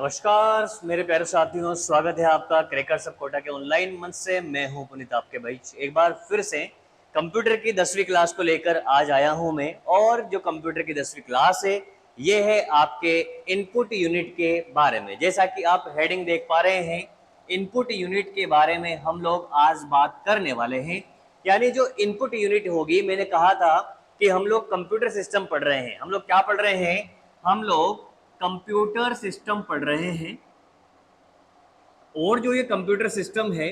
नमस्कार मेरे प्यारे साथियों, स्वागत है आपका क्रैकर सब कोटा के ऑनलाइन मंच से। मैं हूं पुनीत आपके भाई। एक बार फिर से कंप्यूटर की 10वीं क्लास को लेकर आज आया हूं मैं। और जो कंप्यूटर की 10वीं क्लास है ये है आपके इनपुट यूनिट के बारे में। जैसा कि आप हेडिंग देख पा रहे हैं, इनपुट यूनिट के बारे में हम लोग आज बात करने वाले हैं। यानी जो इनपुट यूनिट होगी, मैंने कहा था कि हम लोग कंप्यूटर सिस्टम पढ़ रहे हैं। हम लोग क्या पढ़ रहे हैं? हम लोग कंप्यूटर सिस्टम पढ़ रहे हैं। और जो ये कंप्यूटर सिस्टम है,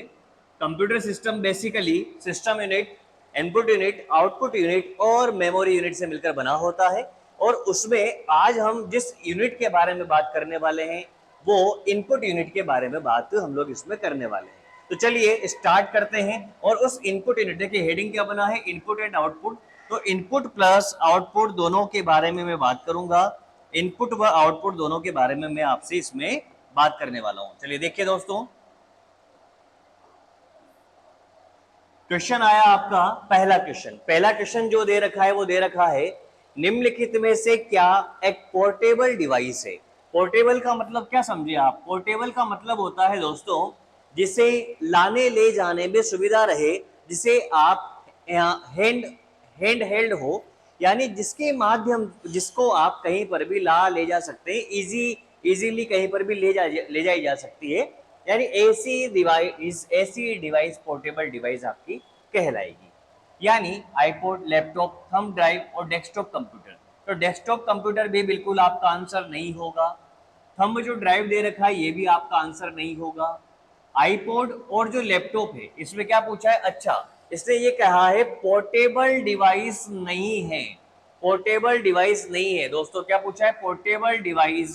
computer system basically system unit, input unit, output unit और मेमोरी यूनिट से मिलकर बना होता है। और उसमें आज हम जिस यूनिट के बारे में बात करने वाले हैं वो इनपुट यूनिट के बारे में बात हम लोग इसमें करने वाले हैं। तो चलिए स्टार्ट करते हैं। और उस इनपुट यूनिट, देखिए हेडिंग क्या बना है, इनपुट एंड आउटपुट। तो इनपुट प्लस आउटपुट दोनों के बारे में मैं बात करूंगा। इनपुट व आउटपुट दोनों के बारे में मैं आपसे इसमें बात करने वाला हूं। चलिए देखिए दोस्तों, क्वेश्चन आया आपका पहला क्वेश्चन जो दे रखा है वो दे रखा है, निम्नलिखित में से क्या एक पोर्टेबल डिवाइस है। पोर्टेबल का मतलब क्या समझे आप? पोर्टेबल का मतलब होता है दोस्तों जिसे लाने ले जाने में सुविधा रहे, जिसे आप हैंड हेल्ड हो, यानी जिसके माध्यम, जिसको आप कहीं पर भी ले जा सकते हैं, इजीली कहीं पर भी ले जाई जा सकती है। यानी ऐसी डिवाइस पोर्टेबल डिवाइस आपकी कहलाएगी। यानी आईपॉड, लैपटॉप, थंब ड्राइव और डेस्कटॉप कंप्यूटर। तो डेस्कटॉप कंप्यूटर भी बिल्कुल आपका आंसर नहीं होगा। थंब जो ड्राइव दे रखा है ये भी आपका आंसर नहीं होगा। आईपॉड और जो लैपटॉप है इसमें क्या पूछा है? अच्छा, इसने ये कहा है पोर्टेबल डिवाइस नहीं है। पोर्टेबल डिवाइस नहीं है दोस्तों। क्या पूछा है? पोर्टेबल डिवाइस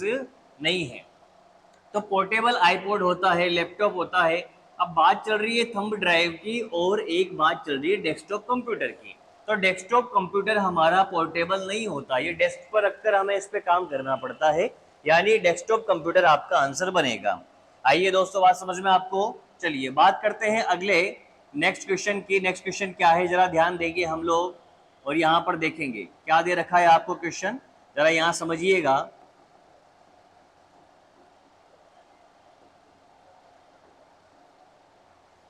नहीं है। तो पोर्टेबल आईपॉड होता है, लैपटॉप होता है। अब बात चल रही है थंब ड्राइव की और एक बात चल रही है डेस्कटॉप कंप्यूटर की। तो डेस्कटॉप कंप्यूटर हमारा पोर्टेबल नहीं होता, ये डेस्क पर रखकर हमें इस पे काम करना पड़ता है। यानी डेस्कटॉप कंप्यूटर आपका आंसर बनेगा। आइए दोस्तों, बात समझ में आपको। चलिए बात करते हैं अगले नेक्स्ट क्वेश्चन की। नेक्स्ट क्वेश्चन क्या है जरा ध्यान देंगे हम लोग और यहाँ पर देखेंगे क्या दे रखा है आपको क्वेश्चन, जरा यहाँ समझिएगा।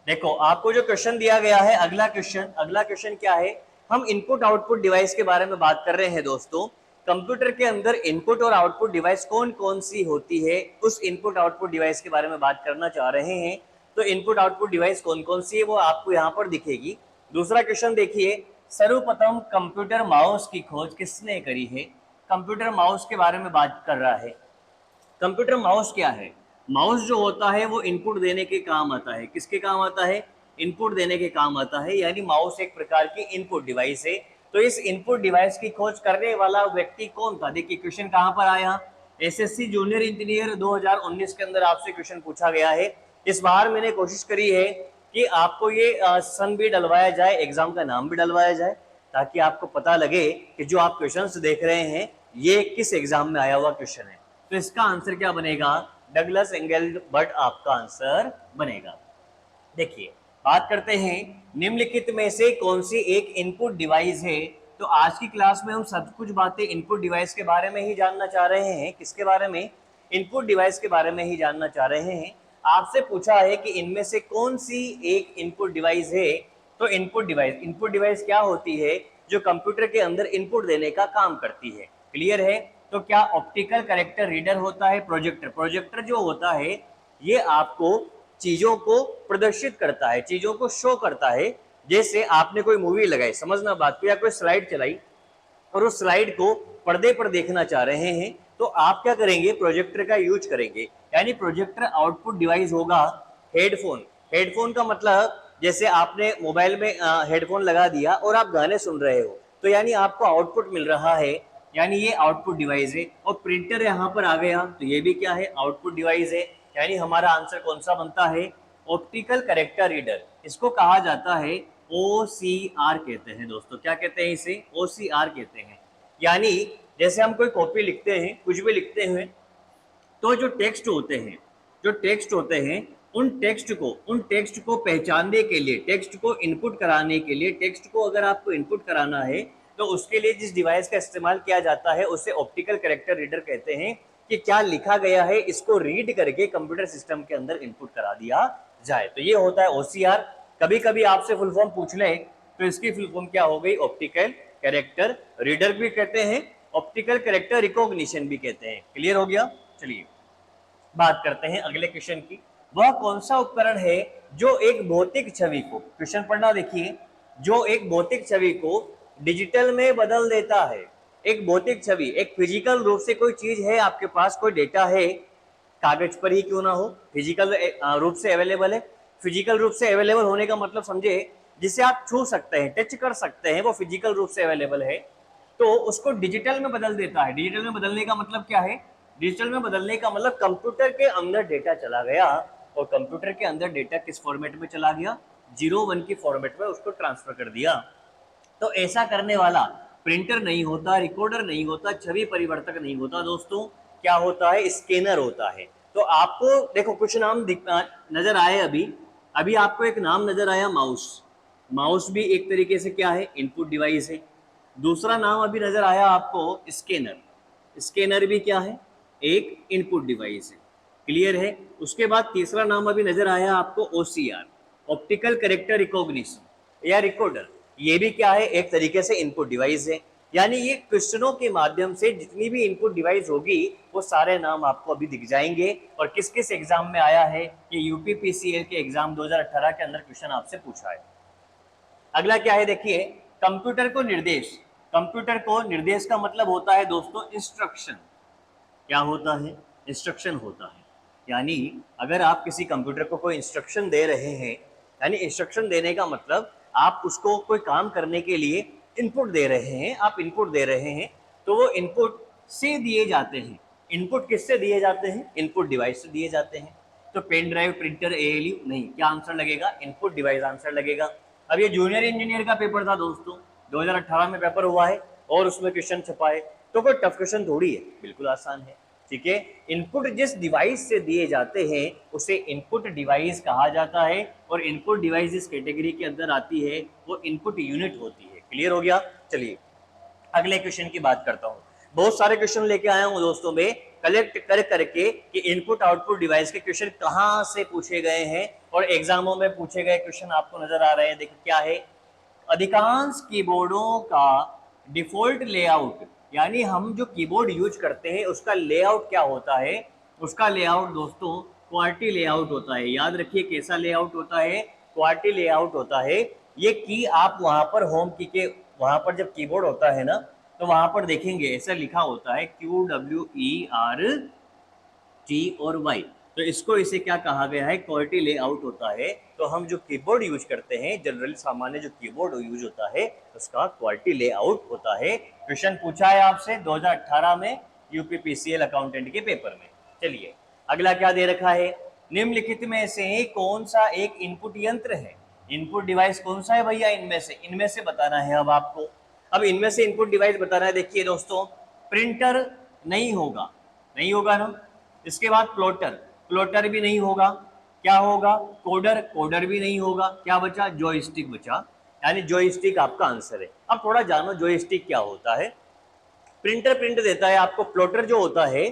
देखो आपको जो क्वेश्चन दिया गया है, अगला क्वेश्चन क्या है? हम इनपुट आउटपुट डिवाइस के बारे में बात कर रहे हैं दोस्तों। कंप्यूटर के अंदर इनपुट और आउटपुट डिवाइस कौन कौन सी होती है, उस इनपुट आउटपुट डिवाइस के बारे में बात करना चाह रहे हैं। तो इनपुट आउटपुट डिवाइस कौन कौन सी है वो आपको यहाँ पर दिखेगी। दूसरा क्वेश्चन देखिए, सर्वप्रथम कंप्यूटर माउस की खोज किसने करी है? कंप्यूटर माउस के बारे में बात कर रहा है। कंप्यूटर माउस क्या है? माउस जो होता है वो इनपुट देने के काम आता है। किसके काम आता है? इनपुट देने के काम आता है। यानी माउस एक प्रकार की इनपुट डिवाइस है। तो इस इनपुट डिवाइस की खोज करने वाला व्यक्ति कौन था? देखिए क्वेश्चन कहाँ पर आया, एसएससी जूनियर इंजीनियर 2019 के अंदर आपसे क्वेश्चन पूछा गया है। इस बार मैंने कोशिश करी है कि आपको ये सन भी डलवाया जाए, एग्जाम का नाम भी डलवाया जाए, ताकि आपको पता लगे कि जो आप क्वेश्चन देख रहे हैं ये किस एग्जाम में आया हुआ क्वेश्चन है। तो इसका आंसर क्या बनेगा? डगलस एंगलबर्ट आपका आंसर बनेगा। देखिए बात करते हैं निम्नलिखित में से कौन सी एक इनपुट डिवाइस है। तो आज की क्लास में हम सब कुछ बातें इनपुट डिवाइस के बारे में ही जानना चाह रहे हैं। किसके बारे में? इनपुट डिवाइस के बारे में ही जानना चाह रहे हैं। आपसे पूछा है कि इनमें से कौन सी एक इनपुट डिवाइस है। तो इनपुट डिवाइस क्या होती है? जो कंप्यूटर के अंदर इनपुट देने का काम करती है। क्लियर है? तो क्या ऑप्टिकल कैरेक्टर रीडर होता है? प्रोजेक्टर जो होता है ये आपको चीजों को प्रदर्शित करता है, चीजों को शो करता है। जैसे आपने कोई मूवी लगाई, समझना बात को, या कोई स्लाइड चलाई और उस स्लाइड को पर्दे पर देखना चाह रहे हैं, तो आप क्या करेंगे? प्रोजेक्टर का यूज करेंगे। यानी प्रोजेक्टर आउटपुट डिवाइस होगा। हेडफोन का मतलब जैसे आपने मोबाइल में हेडफोन लगा दिया और आप गाने सुन रहे हो, तो यानी आपको आउटपुट मिल रहा है, यानी ये आउटपुट डिवाइस है। और प्रिंटर यहाँ पर आ गया तो ये भी क्या है? आउटपुट डिवाइस है। यानी हमारा आंसर कौन सा बनता है? Optical character reader. इसको कहा जाता है OCR कहते हैं दोस्तों। क्या कहते हैं इसे? OCR कहते हैं। यानी जैसे हम कोई कॉपी लिखते हैं, कुछ भी लिखते हैं, तो जो टेक्स्ट होते हैं उन टेक्स्ट को पहचानने के लिए, टेक्स्ट को इनपुट कराने के लिए, टेक्स्ट को अगर आपको इनपुट कराना है तो उसके लिए जिस डिवाइस का इस्तेमाल किया जाता है उसे ऑप्टिकल कैरेक्टर रीडर कहते हैं। कि क्या लिखा गया है इसको रीड करके कंप्यूटर सिस्टम के अंदर इनपुट करा दिया जाए। तो ये होता है OCR। कभी कभी आपसे फुल फॉर्म पूछ ले तो इसकी फुल फॉर्म क्या हो गई, ऑप्टिकल कैरेक्टर रीडर भी कहते हैं, ऑप्टिकल कैरेक्टर रिकॉग्निशन भी कहते हैं। क्लियर हो गया। चलिए बात करते हैं अगले क्वेश्चन की। वह कौन सा उपकरण है जो एक भौतिक छवि को, क्वेश्चन पढ़ना देखिए, जो एक भौतिक छवि को डिजिटल में बदल देता है। एक भौतिक छवि, एक फिजिकल रूप से कोई चीज है आपके पास, कोई डेटा है, कागज पर ही क्यों ना हो, फिजिकल रूप से अवेलेबल है। फिजिकल रूप से अवेलेबल होने का मतलब समझे, जिसे आप छू सकते हैं, टच कर सकते हैं, वो फिजिकल रूप से अवेलेबल है, तो उसको डिजिटल में बदल देता है। डिजिटल में बदलने का मतलब क्या है, डिजिटल में बदलने का मतलब कंप्यूटर के अंदर डेटा चला गया, और कंप्यूटर के अंदर डेटा किस फॉर्मेट में चला गया, 0-1 की फॉर्मेट में उसको ट्रांसफर कर दिया। तो ऐसा करने वाला प्रिंटर नहीं होता, रिकॉर्डर नहीं होता, छवि परिवर्तक नहीं होता दोस्तों, क्या होता है, स्कैनर होता है। तो आपको देखो कुछ नाम नजर आए, अभी आपको एक नाम नजर आया माउस। माउस भी एक तरीके से क्या है, इनपुट डिवाइस है। दूसरा नाम अभी नजर आया आपको स्कैनर, स्कैनर भी क्या है, एक इनपुट डिवाइस है। क्लियर है। उसके बाद तीसरा नाम अभी नजर आया आपको OCR, ऑप्टिकल कैरेक्टर रिकॉग्निशन या रिकॉर्डर, ये भी क्या है, एक तरीके से इनपुट डिवाइस है। यानी ये क्वेश्चनों के माध्यम से जितनी भी इनपुट डिवाइस होगी वो सारे नाम आपको अभी दिख जाएंगे। और किस किस एग्जाम में आया है, ये UPPCL के एग्जाम 2018 के अंदर क्वेश्चन आपसे पूछा है। अगला क्या है देखिए, कंप्यूटर को निर्देश। कंप्यूटर को निर्देश का मतलब होता है दोस्तों इंस्ट्रक्शन। क्या होता है, इंस्ट्रक्शन होता है। यानी अगर आप किसी कंप्यूटर को कोई इंस्ट्रक्शन दे रहे हैं, यानी इंस्ट्रक्शन देने का मतलब आप उसको कोई काम करने के लिए इनपुट दे रहे हैं, आप इनपुट दे रहे हैं, तो वो इनपुट से दिए जाते हैं। इनपुट किससे दिए जाते हैं, इनपुट डिवाइस से दिए जाते हैं। तो पेन ड्राइव, प्रिंटर, ALU नहीं, क्या आंसर लगेगा, इनपुट डिवाइस आंसर लगेगा। अब ये जूनियर इंजीनियर का पेपर था दोस्तों, 2018 में पेपर हुआ है और उसमें क्वेश्चन छपा है, तो कोई टफ क्वेश्चन थोड़ी है, बिल्कुल आसान है। ठीक है। इनपुट जिस डिवाइस से दिए जाते हैं उसे इनपुट डिवाइस कहा जाता है, और इनपुट डिवाइस जिस कैटेगरी के अंदर आती है वो इनपुट यूनिट होती है। क्लियर हो गया। चलिए अगले क्वेश्चन की बात करता हूँ। बहुत सारे क्वेश्चन लेके आया हूँ दोस्तों में, कलेक्ट कर करके कि इनपुट आउटपुट डिवाइस के क्वेश्चन कहाँ से पूछे गए हैं और एग्जामों में पूछे गए क्वेश्चन आपको नजर आ रहे हैं। देखिए क्या है, अधिकांश कीबोर्डों का डिफॉल्ट लेआउट, यानी हम जो कीबोर्ड यूज करते हैं उसका लेआउट क्या होता है, उसका लेआउट दोस्तों क्वार्टी लेआउट होता है। याद रखिए कैसा लेआउट होता है, क्वार्टी लेआउट होता है। ये की आप वहां पर होम की के वहां पर जब कीबोर्ड होता है ना, तो वहां पर देखेंगे ऐसा लिखा होता है QWERT और Y, तो इसको इसे क्या कहा गया है, क्वालिटी लेआउट होता है। तो हम जो कीबोर्ड यूज करते हैं, जनरली सामान्य जो कीबोर्ड यूज होता है उसका क्वालिटी लेआउट होता है। क्वेश्चन पूछा है आपसे 2018 में UPPCL अकाउंटेंट के पेपर में। चलिए अगला क्या दे रखा है, निम्नलिखित में से कौन सा एक इनपुट यंत्र है, इनपुट डिवाइस कौन सा है भैया, इनमें से बताना है अब आपको। अब इनमें से इनपुट डिवाइस बताना है। देखिए दोस्तों, प्रिंटर नहीं होगा, नहीं होगा ना। इसके बाद प्लॉटर भी नहीं होगा। क्या होगा, कोडर भी नहीं होगा। क्या बचा, जॉयस्टिक बचा, यानी जॉयस्टिक आपका आंसर है। अब थोड़ा जानो जॉयस्टिक क्या होता है। प्रिंटर प्रिंट देता है आपको, प्लॉटर जो होता है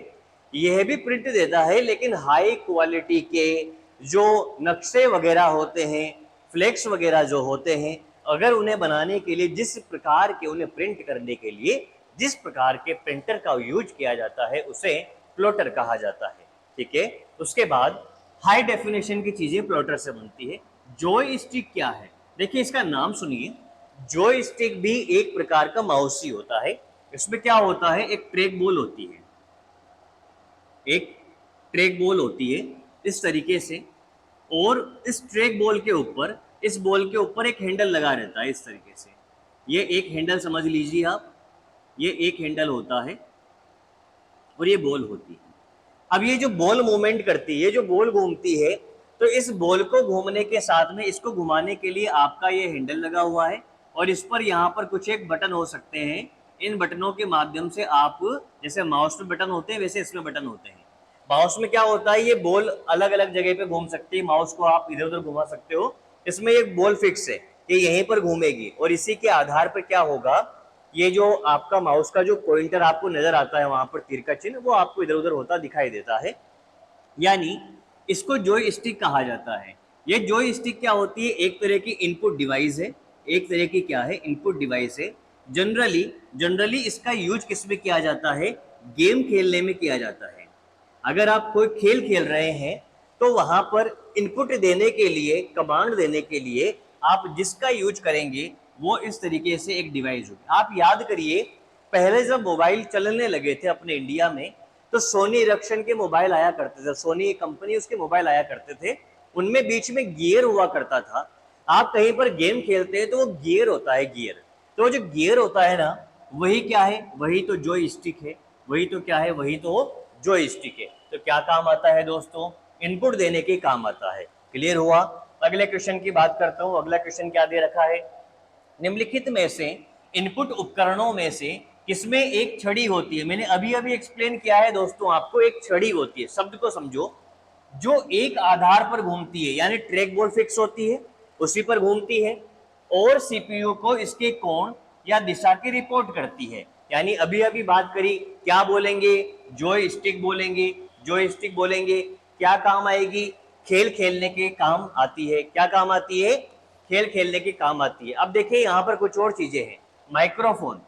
यह भी प्रिंट देता है, लेकिन हाई क्वालिटी के जो नक्शे वगैरह होते हैं, फ्लेक्स वगैरह जो होते हैं, अगर उन्हें बनाने के लिए जिस प्रकार के, उन्हें प्रिंट करने के लिए जिस प्रकार के प्रिंटर का यूज किया जाता है उसे प्लॉटर कहा जाता है। ठीक है। उसके बाद हाई डेफिनेशन की चीजें प्लॉटर से बनती है। जॉयस्टिक क्या है, देखिए इसका नाम सुनिए, जॉयस्टिक भी एक प्रकार का माउस ही होता है। इसमें क्या होता है, एक ट्रैक बॉल होती है, एक ट्रैक बॉल होती है इस तरीके से, और इस ट्रैक बॉल के ऊपर, इस बॉल के ऊपर एक हैंडल लगा रहता है इस तरीके से। ये एक हैंडल समझ लीजिए आप, ये एक हैंडल होता है और ये बॉल होती है। अब ये जो बॉल मूवमेंट करती है, जो बॉल घूमती है, तो इस बॉल को घूमने के साथ में इसको घुमाने के लिए आपका ये हैंडल लगा हुआ है, और इस पर यहाँ पर कुछ एक बटन हो सकते हैं। इन बटनों के माध्यम से आप, जैसे माउस में बटन होते हैं वैसे इसमें बटन होते हैं। माउस में क्या होता है, ये बॉल अलग अलग जगह पे घूम सकती है, माउस को आप इधर उधर घुमा सकते हो। इसमें एक बॉल फिक्स है, ये यहीं पर घूमेगी, और इसी के आधार पर क्या होगा, ये जो आपका माउस का जो पॉइंटर आपको नजर आता है वहां पर तीर का चिन्ह, वो आपको इधर उधर होता दिखाई देता है, यानी इसको जॉय स्टिक कहा जाता है। ये जॉय स्टिक क्या होती है? एक तरह की इनपुट डिवाइस है, एक तरह की क्या है? इनपुट डिवाइस है। जनरली इसका यूज किस में किया जाता है? गेम खेलने में किया जाता है। अगर आप कोई खेल खेल रहे हैं तो वहां पर इनपुट देने के लिए, कमांड देने के लिए आप जिसका यूज करेंगे वो इस तरीके से एक डिवाइस होगी। आप याद करिए, पहले जब मोबाइल चलने लगे थे अपने इंडिया में तो सोनी इरेक्शन के मोबाइल आया करते थे, सोनी कंपनी उसके मोबाइल आया करते थे, उनमें बीच में गियर हुआ करता था। आप कहीं पर गेम खेलते हैं तो वो गियर होता है, गियर। तो जो गियर होता है ना, वही क्या है? वही तो जॉय स्टिक है। वही तो क्या है? वही तो जॉय स्टिक है। तो क्या काम आता है दोस्तों? इनपुट देने के काम आता है। क्लियर हुआ? अगले क्वेश्चन की बात करता हूं। अगला क्वेश्चन क्या दे रखा है? निम्नलिखित में से इनपुट उपकरणों में से किसमें एक छड़ी होती है? मैंने अभी अभी एक्सप्लेन किया है दोस्तों आपको, एक छड़ी होती है, शब्द को समझो, जो एक आधार पर घूमती है, यानी ट्रैक बॉल फिक्स होती है उसी पर घूमती है, और सीपीयू को इसके कोण या दिशा की रिपोर्ट करती है। यानी अभी अभी बात करी, क्या बोलेंगे? जॉय स्टिक बोलेंगे। जॉय स्टिक बोलेंगे, क्या काम आएगी? खेल खेलने के काम आती है। क्या काम आती है? खेल खेलने के काम आती है। अब देखिए यहाँ पर कुछ और चीजें हैं। माइक्रोफोन,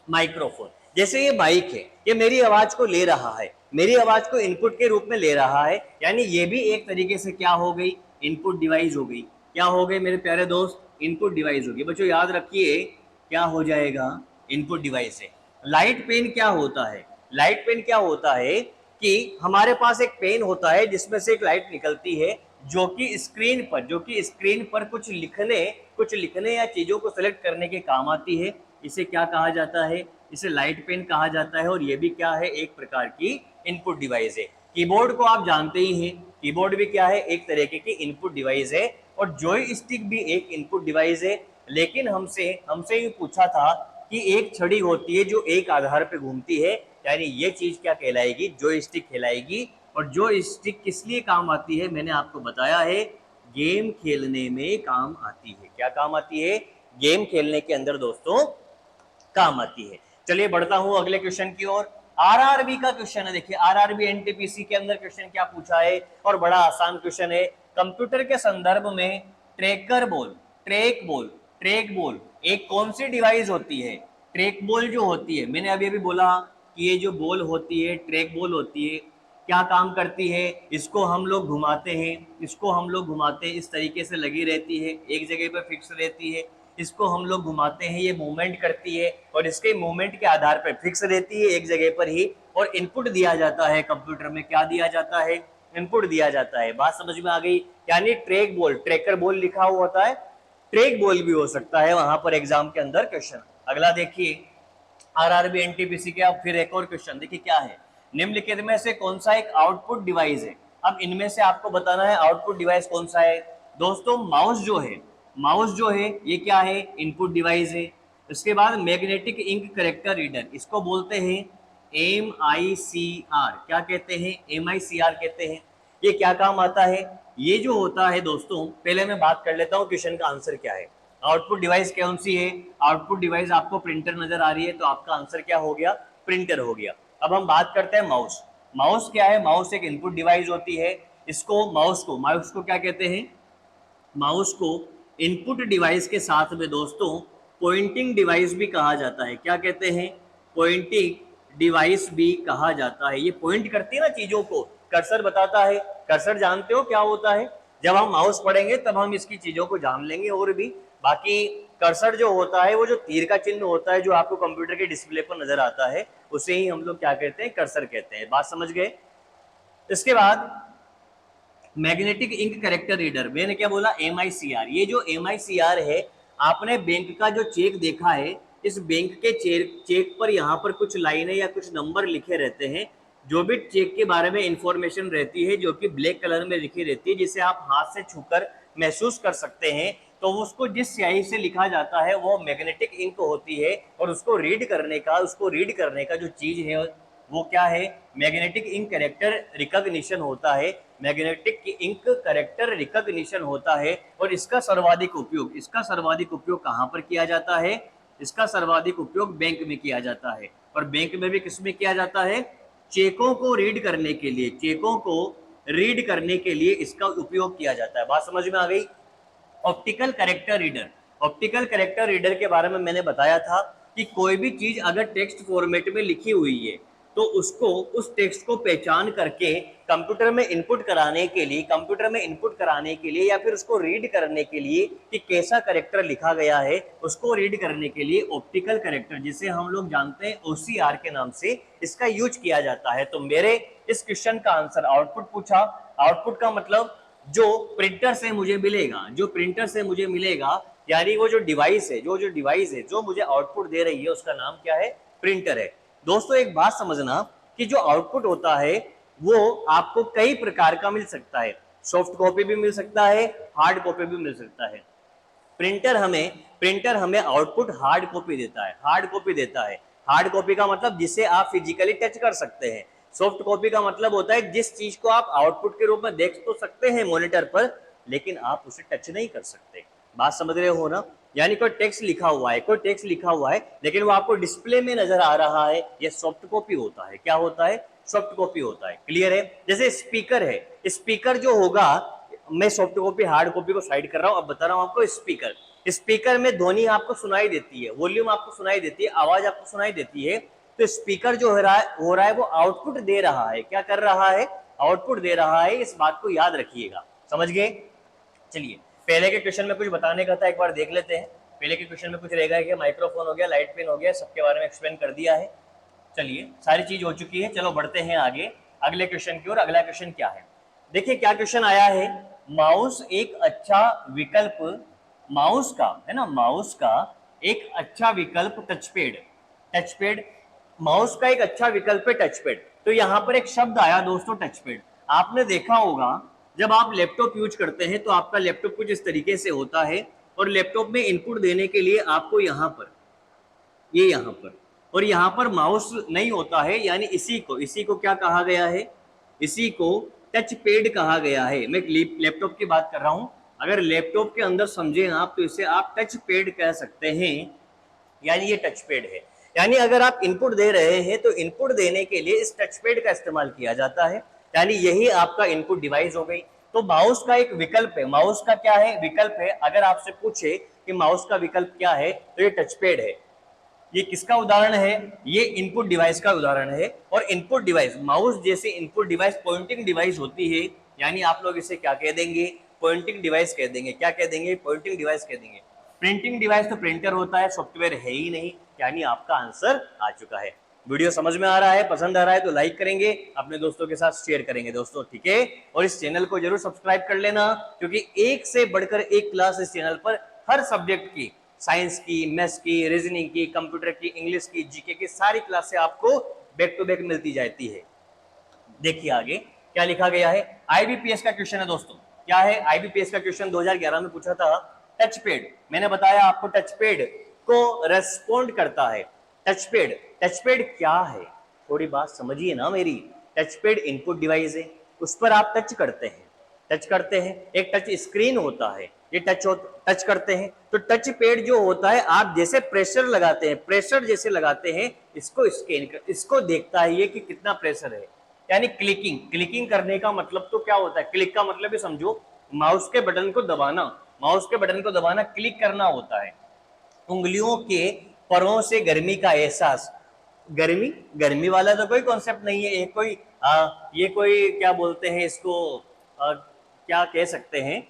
माइक्रोफोन जैसे ये माइक है, ये मेरी आवाज को ले रहा है, मेरी आवाज को इनपुट के रूप में ले रहा है, यानी ये भी एक तरीके से क्या हो गई? इनपुट डिवाइस हो गई। क्या हो गए मेरे प्यारे दोस्त? इनपुट डिवाइस होगी। बच्चों याद रखिए, क्या हो जाएगा? इनपुट डिवाइस है। लाइट पेन क्या होता है? लाइट पेन क्या होता है कि हमारे पास एक पेन होता है जिसमें से एक लाइट निकलती है, जो कि स्क्रीन पर कुछ लिखने या चीजों को सिलेक्ट करने के काम आती है। इसे क्या कहा जाता है? इसे लाइट पेन कहा जाता है। और ये भी क्या है? एक प्रकार की इनपुट डिवाइस है। कीबोर्ड को आप जानते ही हैं, कीबोर्ड भी क्या है? एक तरीके की इनपुट डिवाइस है। और जॉय स्टिक भी एक इनपुट डिवाइस है। लेकिन हमसे ये पूछा था कि एक छड़ी होती है जो एक आधार पर घूमती है, यानी ये चीज क्या कहलाएगी? जॉय स्टिक कहलाएगी। और जॉय स्टिक किस लिए काम आती है? मैंने आपको बताया है, गेम खेलने में काम आती है। क्या काम आती है? गेम खेलने के अंदर दोस्तों काम आती है। चलिए बढ़ता हूं अगले क्वेश्चन की ओर। आरआरबी का क्वेश्चन है। देखिए आरआरबी एनटीपीसी के अंदर क्वेश्चन क्या पूछा है, और बड़ा आसान क्वेश्चन है। कंप्यूटर के संदर्भ में ट्रैक बॉल एक कौन सी डिवाइस होती है? ट्रैक बॉल जो होती है, मैंने अभी अभी बोला कि ये जो बॉल होती है, ट्रैक बॉल होती है, क्या काम करती है? इसको हम लोग घुमाते हैं, इस तरीके से लगी रहती है, एक जगह पर फिक्स रहती है। इसको हम लोग घुमाते हैं, ये मूवमेंट करती है, और इसके मूवमेंट के आधार पर फिक्स रहती है एक जगह पर ही, और इनपुट दिया जाता है कंप्यूटर में। क्या दिया जाता है? इनपुट दिया जाता है। बात समझ में आ गई? यानी ट्रैक बॉल, ट्रैकर बॉल लिखा हुआ होता है, ट्रैक बॉल भी हो सकता है वहां पर एग्जाम के अंदर क्वेश्चन। अगला देखिए आरआरबी एनटीपीसी के, अब फिर एक और क्वेश्चन देखिए क्या है। निम्नलिखित में से कौन सा एक आउटपुट डिवाइस है? अब इनमें से आपको बताना है आउटपुट डिवाइस कौन सा है। दोस्तों माउस जो है ये क्या है? इनपुट डिवाइस है। उसके बाद मैग्नेटिक इंक करेक्टर रीडर, इसको बोलते हैं MICR। क्या कहते हैं? MICR कहते हैं। ये क्या काम आता है? ये जो होता है दोस्तों, पहले मैं बात कर लेता हूँ क्वेश्चन का आंसर क्या है। आउटपुट डिवाइस कौन सी है? आउटपुट डिवाइस आपको प्रिंटर नजर आ रही है, तो आपका आंसर क्या हो गया? प्रिंटर हो गया। अब हम बात करते हैं माउस। माउस क्या है? माउस एक इनपुट डिवाइस होती है। इसको माउस को क्या कहते हैं? माउस को इनपुट डिवाइस के साथ में दोस्तों पॉइंटिंग डिवाइस भी कहा जाता है। क्या कहते हैं? पॉइंटिंग डिवाइस भी कहा जाता है। ये पॉइंट करती है ना चीजों को, कर्सर बताता है। कर्सर जानते हो क्या होता है? जब हम माउस पढ़ेंगे तब हम इसकी चीजों को जान लेंगे। और भी बाकी कर्सर जो होता है, वो जो तीर का चिन्ह होता है जो आपको कंप्यूटर के डिस्प्ले पर नजर आता है, उसे ही हम लोग क्या कहते हैं? कर्सर कहते हैं। बात समझ गए? इसके बाद मैग्नेटिक इंक करेक्टर रीडर, मैंने क्या बोला? MICR। ये जो MICR है, आपने बैंक का जो चेक देखा है, इस बैंक के चेक पर यहाँ पर कुछ लाइनें या कुछ नंबर लिखे रहते हैं। जो भी चेक के बारे में इंफॉर्मेशन रहती है, जो कि ब्लैक कलर में लिखी रहती है, जिसे आप हाथ से छूकर महसूस कर सकते हैं, तो उसको जिस स्याही से लिखा जाता है वो मैग्नेटिक इंक होती है। और उसको रीड करने का जो चीज है वो क्या है? मैग्नेटिक इंक कैरेक्टर रिकॉग्निशन होता है। मैग्नेटिक इंक कैरेक्टर रिकॉग्निशन होता है। और इसका सर्वाधिक उपयोग कहाँ पर किया जाता है? इसका सर्वाधिक उपयोग बैंक में किया जाता है। और बैंक में भी किसमें किया जाता है? चेकों को रीड करने के लिए, चेकों को रीड करने के लिए इसका उपयोग किया जाता है। बात समझ में आ गई? Optical character reader, optical character reader के बारे में मैंने बताया था कि कोई भी चीज अगर टेक्स्ट फॉर्मेट में लिखी हुई है तो उसको, उस टेक्स्ट को पहचान करके कंप्यूटर में इनपुट कराने के लिए, कंप्यूटर में इनपुट कराने के लिए या फिर उसको रीड करने के लिए कि कैसा कैरेक्टर लिखा गया है, उसको रीड करने के लिए ऑप्टिकल कैरेक्टर, जिसे हम लोग जानते हैं OCR के नाम से, इसका यूज किया जाता है। तो मेरे इस क्वेश्चन का आंसर आउटपुट पूछा। आउटपुट का मतलब जो प्रिंटर से मुझे मिलेगा, जो प्रिंटर से मुझे मिलेगा, यानी वो जो डिवाइस है, जो डिवाइस है जो मुझे आउटपुट दे रही है, उसका नाम क्या है? प्रिंटर है। दोस्तों एक बात समझना कि जो आउटपुट होता है वो आपको कई प्रकार का मिल सकता है। सॉफ्ट कॉपी भी मिल सकता है, हार्ड कॉपी भी मिल सकता है। प्रिंटर हमें आउटपुट हार्ड कॉपी देता है, हार्ड कॉपी देता है। हार्ड कॉपी का मतलब जिसे आप फिजिकली टच कर सकते हैं। सॉफ्ट कॉपी का मतलब होता है जिस चीज को आप आउटपुट के रूप में देख तो सकते हैं मॉनिटर पर, लेकिन आप उसे टच नहीं कर सकते। बात समझ रहे हो ना? यानी कोई टेक्स्ट लिखा हुआ है, कोई टेक्स्ट लिखा हुआ है, लेकिन वो आपको डिस्प्ले में नजर आ रहा है, ये सॉफ्ट कॉपी होता है। क्या होता है? सॉफ्ट कॉपी होता है। क्लियर है? जैसे स्पीकर है, स्पीकर जो होगा, मैं सॉफ्ट कॉपी हार्ड कॉपी को साइड कर रहा हूं, अब बता रहा हूं आपको। स्पीकर, स्पीकर में ध्वनि आपको सुनाई देती है, वॉल्यूम आपको सुनाई देती है, आवाज आपको सुनाई देती है। तो स्पीकर जो हो रहा है वो आउटपुट दे रहा है। क्या कर रहा है? आउटपुट दे रहा है। इस बात को याद रखिएगा। समझ गए? चलिए पहले के क्वेश्चन में कुछ बताने का था, एक बार देख लेते हैं। पहले के क्वेश्चन में कुछ रहेगा कि माइक्रोफोन हो गया, लाइट पेन हो गया, सबके बारे में एक्सप्लेन कर दिया है। चलिए सारी चीज हो चुकी है, चलो बढ़ते हैं आगे अगले क्वेश्चन की ओर। अगला क्वेश्चन क्या है? देखिए क्या क्वेश्चन आया है। माउस एक अच्छा विकल्प, माउस का है ना, माउस का एक अच्छा विकल्प टचपैड, टचपैड माउस का एक अच्छा विकल्प है टचपैड। तो यहां पर एक शब्द आया दोस्तों टचपैड। आपने देखा होगा जब आप लैपटॉप यूज करते हैं तो आपका लैपटॉप कुछ इस तरीके से होता है, और लैपटॉप में इनपुट देने के लिए आपको यहाँ पर, ये यहाँ पर और यहाँ पर माउस नहीं होता है, यानी इसी को क्या कहा गया है? इसी को टच पैड कहा गया है। मैं लैपटॉप की बात कर रहा हूँ। अगर लैपटॉप के अंदर समझे आप तो इसे आप टच पैड कह सकते हैं, यानी ये टच पैड है। यानी अगर आप इनपुट दे रहे हैं तो इनपुट देने के लिए इस टच पैड का इस्तेमाल किया जाता है, यानी यही आपका इनपुट डिवाइस हो गई। तो माउस का एक विकल्प है। माउस का क्या है? विकल्प है। अगर आपसे पूछे कि माउस का विकल्प क्या है तो ये टच पैड है। ये किसका उदाहरण है? ये इनपुट डिवाइस का उदाहरण है। और इनपुट डिवाइस, माउस जैसे इनपुट डिवाइस पॉइंटिंग डिवाइस होती है, यानी आप लोग इसे क्या कह देंगे? पॉइंटिंग डिवाइस कह देंगे। क्या कह देंगे? पॉइंटिंग डिवाइस कह देंगे। प्रिंटिंग डिवाइस तो प्रिंटर होता है, सॉफ्टवेयर है ही नहीं, यानी आपका आंसर आ चुका है। वीडियो समझ में आ रहा है, पसंद आ रहा है तो लाइक करेंगे, अपने दोस्तों के साथ शेयर करेंगे दोस्तों, ठीक है? और इस चैनल को जरूर सब्सक्राइब कर लेना, क्योंकि एक से बढ़कर एक क्लास इस चैनल पर हर सब्जेक्ट की, साइंस की, मैथ्स की, रीजनिंग की, कंप्यूटर की, इंग्लिश की, जीके की सारी क्लासें आपको बैक टू बैक मिलती जाती है। देखिए आगे क्या लिखा गया है। आईबीपीएस का क्वेश्चन है दोस्तों। क्या है? आईबीपीएस का क्वेश्चन 2011 में पूछा था। टचपैड, मैंने बताया आपको टचपैड को रेस्पॉन्ड करता है। टचपैड, टचपैड क्या है? थोड़ी बात समझिए ना मेरी। टचपैड इनपुट डिवाइस है, उस पर आप टच करते हैं, टच करते हैं। एक टच स्क्रीन होता है, ये टच करते हैं। तो टच पैड जो होता है, आप जैसे प्रेशर लगाते हैं, प्रेशर जैसे लगाते हैं, इसको स्कैन कर, इसको देखता है ये कि कितना प्रेशर है। यानी क्लिकिंग, क्लिकिंग करने का मतलब तो क्या होता है? क्लिक का मतलब भी समझो, माउस के बटन को दबाना, माउस के बटन को दबाना क्लिक करना होता है। उंगलियों के परों से गर्मी का एहसास, गर्मी, गर्मी वाला तो कोई कॉन्सेप्ट नहीं है। ये कोई क्या बोलते हैं इसको, क्या कह सकते हैं,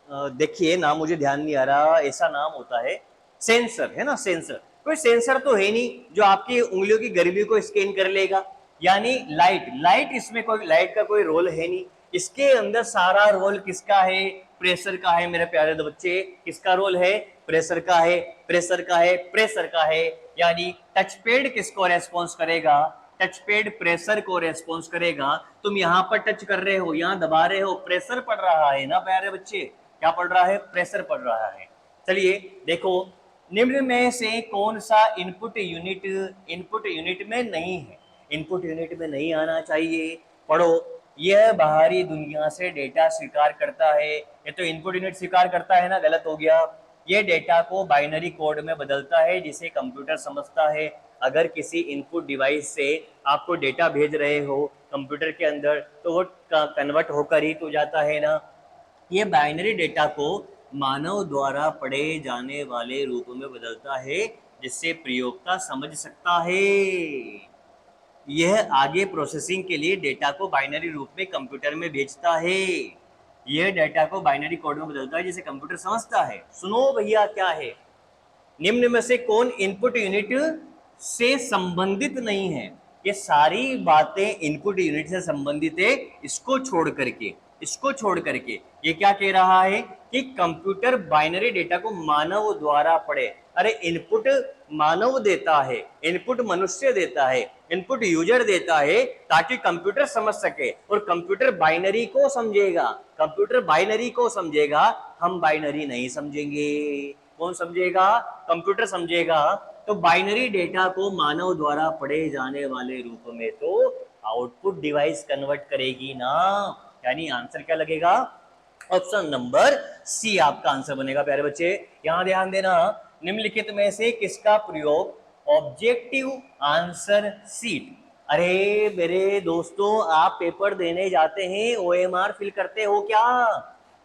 देखिए नाम मुझे ध्यान नहीं आ रहा, ऐसा नाम होता है, सेंसर है ना, सेंसर। कोई सेंसर तो है नहीं जो आपकी उंगलियों की गर्मी को स्कैन कर लेगा। यानी लाइट, लाइट इसमें कोई, लाइट का कोई रोल है नहीं। इसके अंदर सारा रोल किसका है? प्रेशर का है मेरे प्यारे बच्चे। किसका रोल है? प्रेशर का है, प्रेशर का है, प्रेशर का है। यानी टचपैड किसको रेस्पॉन्स करेगा? टचपैड प्रेशर को रेस्पॉन्स करेगा। तुम यहाँ पर टच कर रहे हो, यहाँ दबा रहे हो, प्रेशर पड़ रहा है ना प्यारे बच्चे। क्या पड़ रहा है? प्रेशर पड़ रहा है। चलिए देखो, निम्न में से कौन सा इनपुट यूनिट में नहीं है? इनपुट यूनिट में नहीं आना चाहिए। पढ़ो, यह बाहरी दुनिया से डेटा स्वीकार करता है। ये तो इनपुट यूनिट स्वीकार करता है ना, गलत हो गया। ये डेटा को बाइनरी कोड में बदलता है जिसे कंप्यूटर समझता है। अगर किसी इनपुट डिवाइस से आपको डेटा भेज रहे हो कंप्यूटर के अंदर तो वो कन्वर्ट होकर ही तो जाता है ना। ये बाइनरी डेटा को मानव द्वारा पढ़े जाने वाले रूप में बदलता है जिससे प्रयोक्ता समझ सकता है। यह आगे प्रोसेसिंग के लिए डेटा को बाइनरी रूप में कंप्यूटर में भेजता है। यह डेटा को बाइनरी कोड में बदलता है जिसे कंप्यूटर समझता है। सुनो भैया क्या है, निम्न में से कौन इनपुट यूनिट से संबंधित नहीं है? ये सारी बातें इनपुट यूनिट से संबंधित है। इसको छोड़ करके ये क्या कह रहा है कि कंप्यूटर बाइनरी डेटा को मानव द्वारा पढ़े। अरे इनपुट मानव देता है, इनपुट मनुष्य देता है, इनपुट यूजर देता है ताकि कंप्यूटर समझ सके और कंप्यूटर बाइनरी को समझेगा। कंप्यूटर बाइनरी को समझेगा, हम बाइनरी नहीं समझेंगे। कौन समझेगा? कंप्यूटर समझेगा। तो बाइनरी डेटा को मानव द्वारा पढ़े जाने वाले रूप में तो आउटपुट डिवाइस कन्वर्ट करेगी ना। यानी आंसर क्या लगेगा? ऑप्शन नंबर सी आपका आंसर बनेगा। प्यारे बच्चे यहां ध्यान देना, निम्नलिखित में से किसका प्रयोग ऑब्जेक्टिव आंसर सीट। अरे मेरे दोस्तों, आप पेपर देने जाते हैं, ओएमआर फिल करते हो क्या?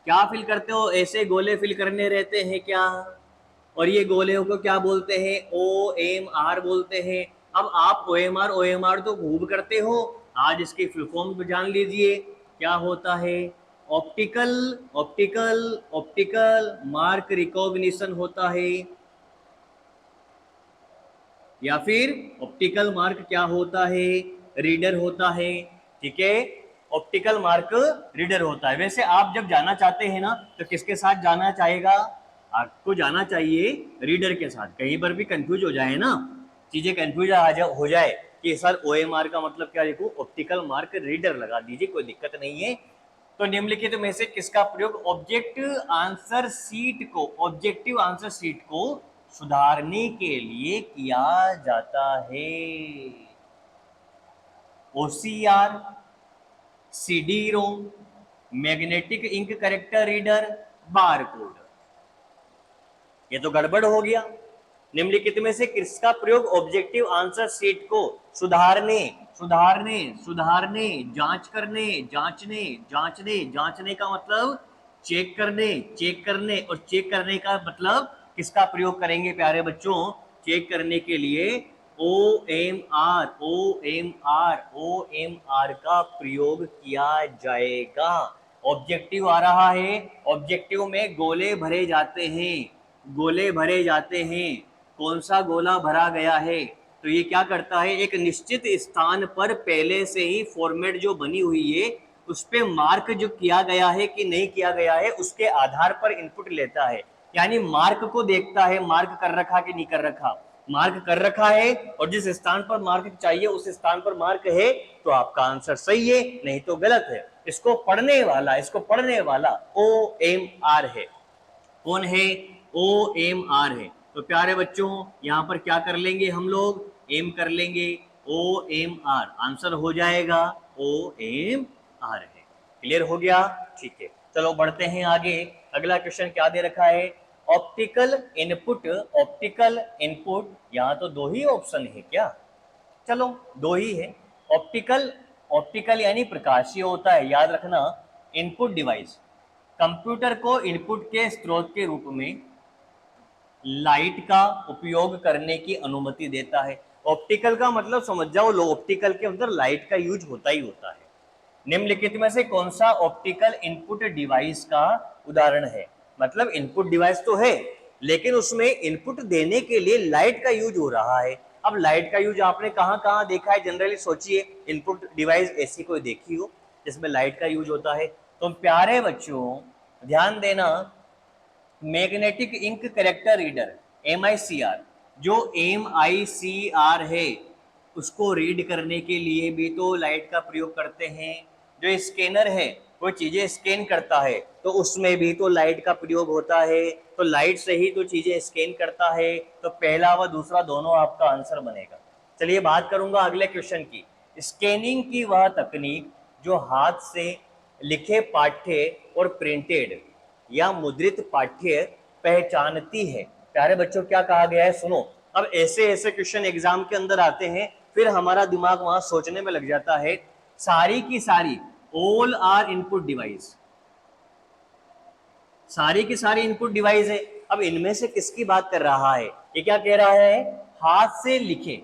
क्या फिल करते हो? ऐसे गोले फिल करने रहते हैं क्या? और ये गोले को क्या बोलते हैं? OMR बोलते हैं। अब आप OMR तो खूब करते हो, आज इसकी फुल फॉर्म जान लीजिए क्या होता है। ऑप्टिकल मार्क रिकॉग्निशन होता है, या फिर ऑप्टिकल मार्क क्या होता है? रीडर होता है। ठीक है, ऑप्टिकल मार्क रीडर होता है। वैसे आप जब जाना चाहते हैं ना तो किसके साथ जाना चाहेगा? आपको जाना चाहिए रीडर के साथ। कहीं पर भी कंफ्यूज हो जाए ना, चीजें कंफ्यूज हो जाए कि सर OMR का मतलब क्या लिखूं, ऑप्टिकल मार्क रीडर लगा दीजिए, कोई दिक्कत नहीं है। तो निम्नलिखित में से किसका प्रयोग ऑब्जेक्टिव आंसर सीट को सुधारने के लिए किया जाता है? OCR, CD-ROM, magnetic ink character reader, barcode. ये तो गड़बड़ हो गया। निम्नलिखित में से किसका प्रयोग ऑब्जेक्टिव आंसर सीट को सुधारने, जांच करने, जांचने का मतलब चेक करने और चेक करने का मतलब किसका प्रयोग करेंगे प्यारे बच्चों? चेक करने के लिए OMR का प्रयोग किया जाएगा। ऑब्जेक्टिव आ रहा है, ऑब्जेक्टिव में गोले भरे जाते हैं। कौन सा गोला भरा गया है? तो ये क्या करता है, एक निश्चित स्थान पर पहले से ही फॉर्मेट जो बनी हुई है उस पे मार्क जो किया गया है कि नहीं किया गया है उसके आधार पर इनपुट लेता है। यानी मार्क को देखता है, मार्क कर रखा कि नहीं कर रखा। मार्क कर रखा है और जिस स्थान पर मार्क चाहिए उस स्थान पर मार्क है तो आपका आंसर सही है, नहीं तो गलत है। इसको पढ़ने वाला OMR है। कौन है? OMR है। तो प्यारे बच्चों यहाँ पर क्या कर लेंगे हम लोग? एम कर लेंगे OMR। आंसर हो जाएगा OMR है। क्लियर हो गया? ठीक है, चलो बढ़ते हैं आगे। अगला क्वेश्चन क्या दे रखा है? Optical input. यहाँ तो दो ही ऑप्शन है क्या? चलो दो ही है। ऑप्टिकल यानी प्रकाशीय होता है, याद रखना। इनपुट डिवाइस कंप्यूटर को इनपुट के स्रोत के रूप में लाइट का उपयोग करने की अनुमति देता है। ऑप्टिकल का मतलब समझ जाओ लो, ऑप्टिकल के अंदर लाइट का यूज होता ही होता है। निम्नलिखित में से कौन सा ऑप्टिकल इनपुट डिवाइस का उदाहरण है? मतलब इनपुट डिवाइस तो है लेकिन उसमें इनपुट देने के लिए लाइट का यूज हो रहा है। अब लाइट का यूज आपने कहाँ कहाँ देखा है? जनरली सोचिए इनपुट डिवाइस ऐसी कोई देखी हो जिसमें लाइट का यूज होता है? तो प्यारे बच्चों ध्यान देना, magnetic ink character reader MICR, जो MICR है उसको रीड करने के लिए भी तो लाइट का प्रयोग करते हैं। जो स्कैनर है वो चीजें स्कैन करता है तो उसमें भी तो लाइट का प्रयोग होता है। तो लाइट से ही तो चीजें स्कैन करता है। तो पहला व दूसरा दोनों आपका आंसर बनेगा। चलिए बात करूंगा अगले क्वेश्चन की। स्कैनिंग की वह तकनीक जो हाथ से लिखे पाठ्य और प्रिंटेड या मुद्रित पाठ्य पहचानती है। प्यारे बच्चों क्या कहा गया है, सुनो। अब ऐसे ऐसे क्वेश्चन एग्जाम के अंदर आते हैं, फिर हमारा दिमाग वहां सोचने में लग जाता है। सारी की सारी ऑल आर इनपुट डिवाइस, सारी की सारी इनपुट डिवाइस है। अब इनमें से किसकी बात कर रहा है, ये क्या कह रहा है, हाथ से लिखे।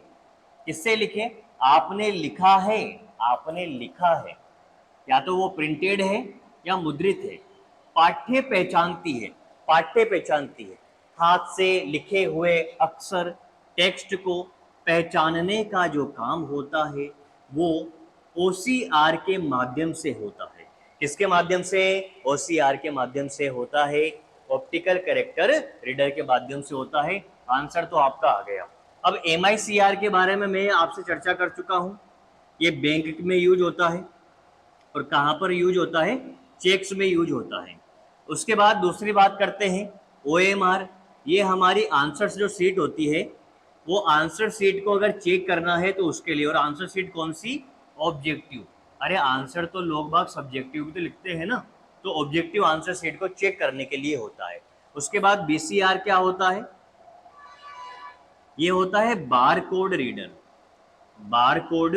किससे लिखे, आपने लिखा है, आपने लिखा है, या तो वो प्रिंटेड है या मुद्रित है। पाठ्य पहचानती है, पाठ्य पहचानती है। हाथ से लिखे हुए अक्षर टेक्स्ट को पहचानने का जो काम होता है वो OCR के माध्यम से होता है। किसके माध्यम से, OCR के माध्यम से होता है, ऑप्टिकल कैरेक्टर रीडर के माध्यम से होता है। आंसर तो आपका आ गया। अब MICR के बारे में मैं आपसे चर्चा कर चुका हूं। ये बैंक में यूज होता है और कहां पर यूज होता है, चेक्स में यूज होता है। उसके बाद दूसरी बात करते हैं OMR। ये हमारी आंसर जो सीट होती है, वो आंसर सीट को अगर चेक करना है तो उसके लिए। और आंसर सीट कौन सी, ऑब्जेक्टिव। अरे आंसर तो लोग बाग सब्जेक्टिव भी तो लिखते हैं ना, तो ऑब्जेक्टिव आंसर सीट को चेक करने के लिए होता है। उसके बाद BCR क्या होता है, ये होता है bar code reader. Bar code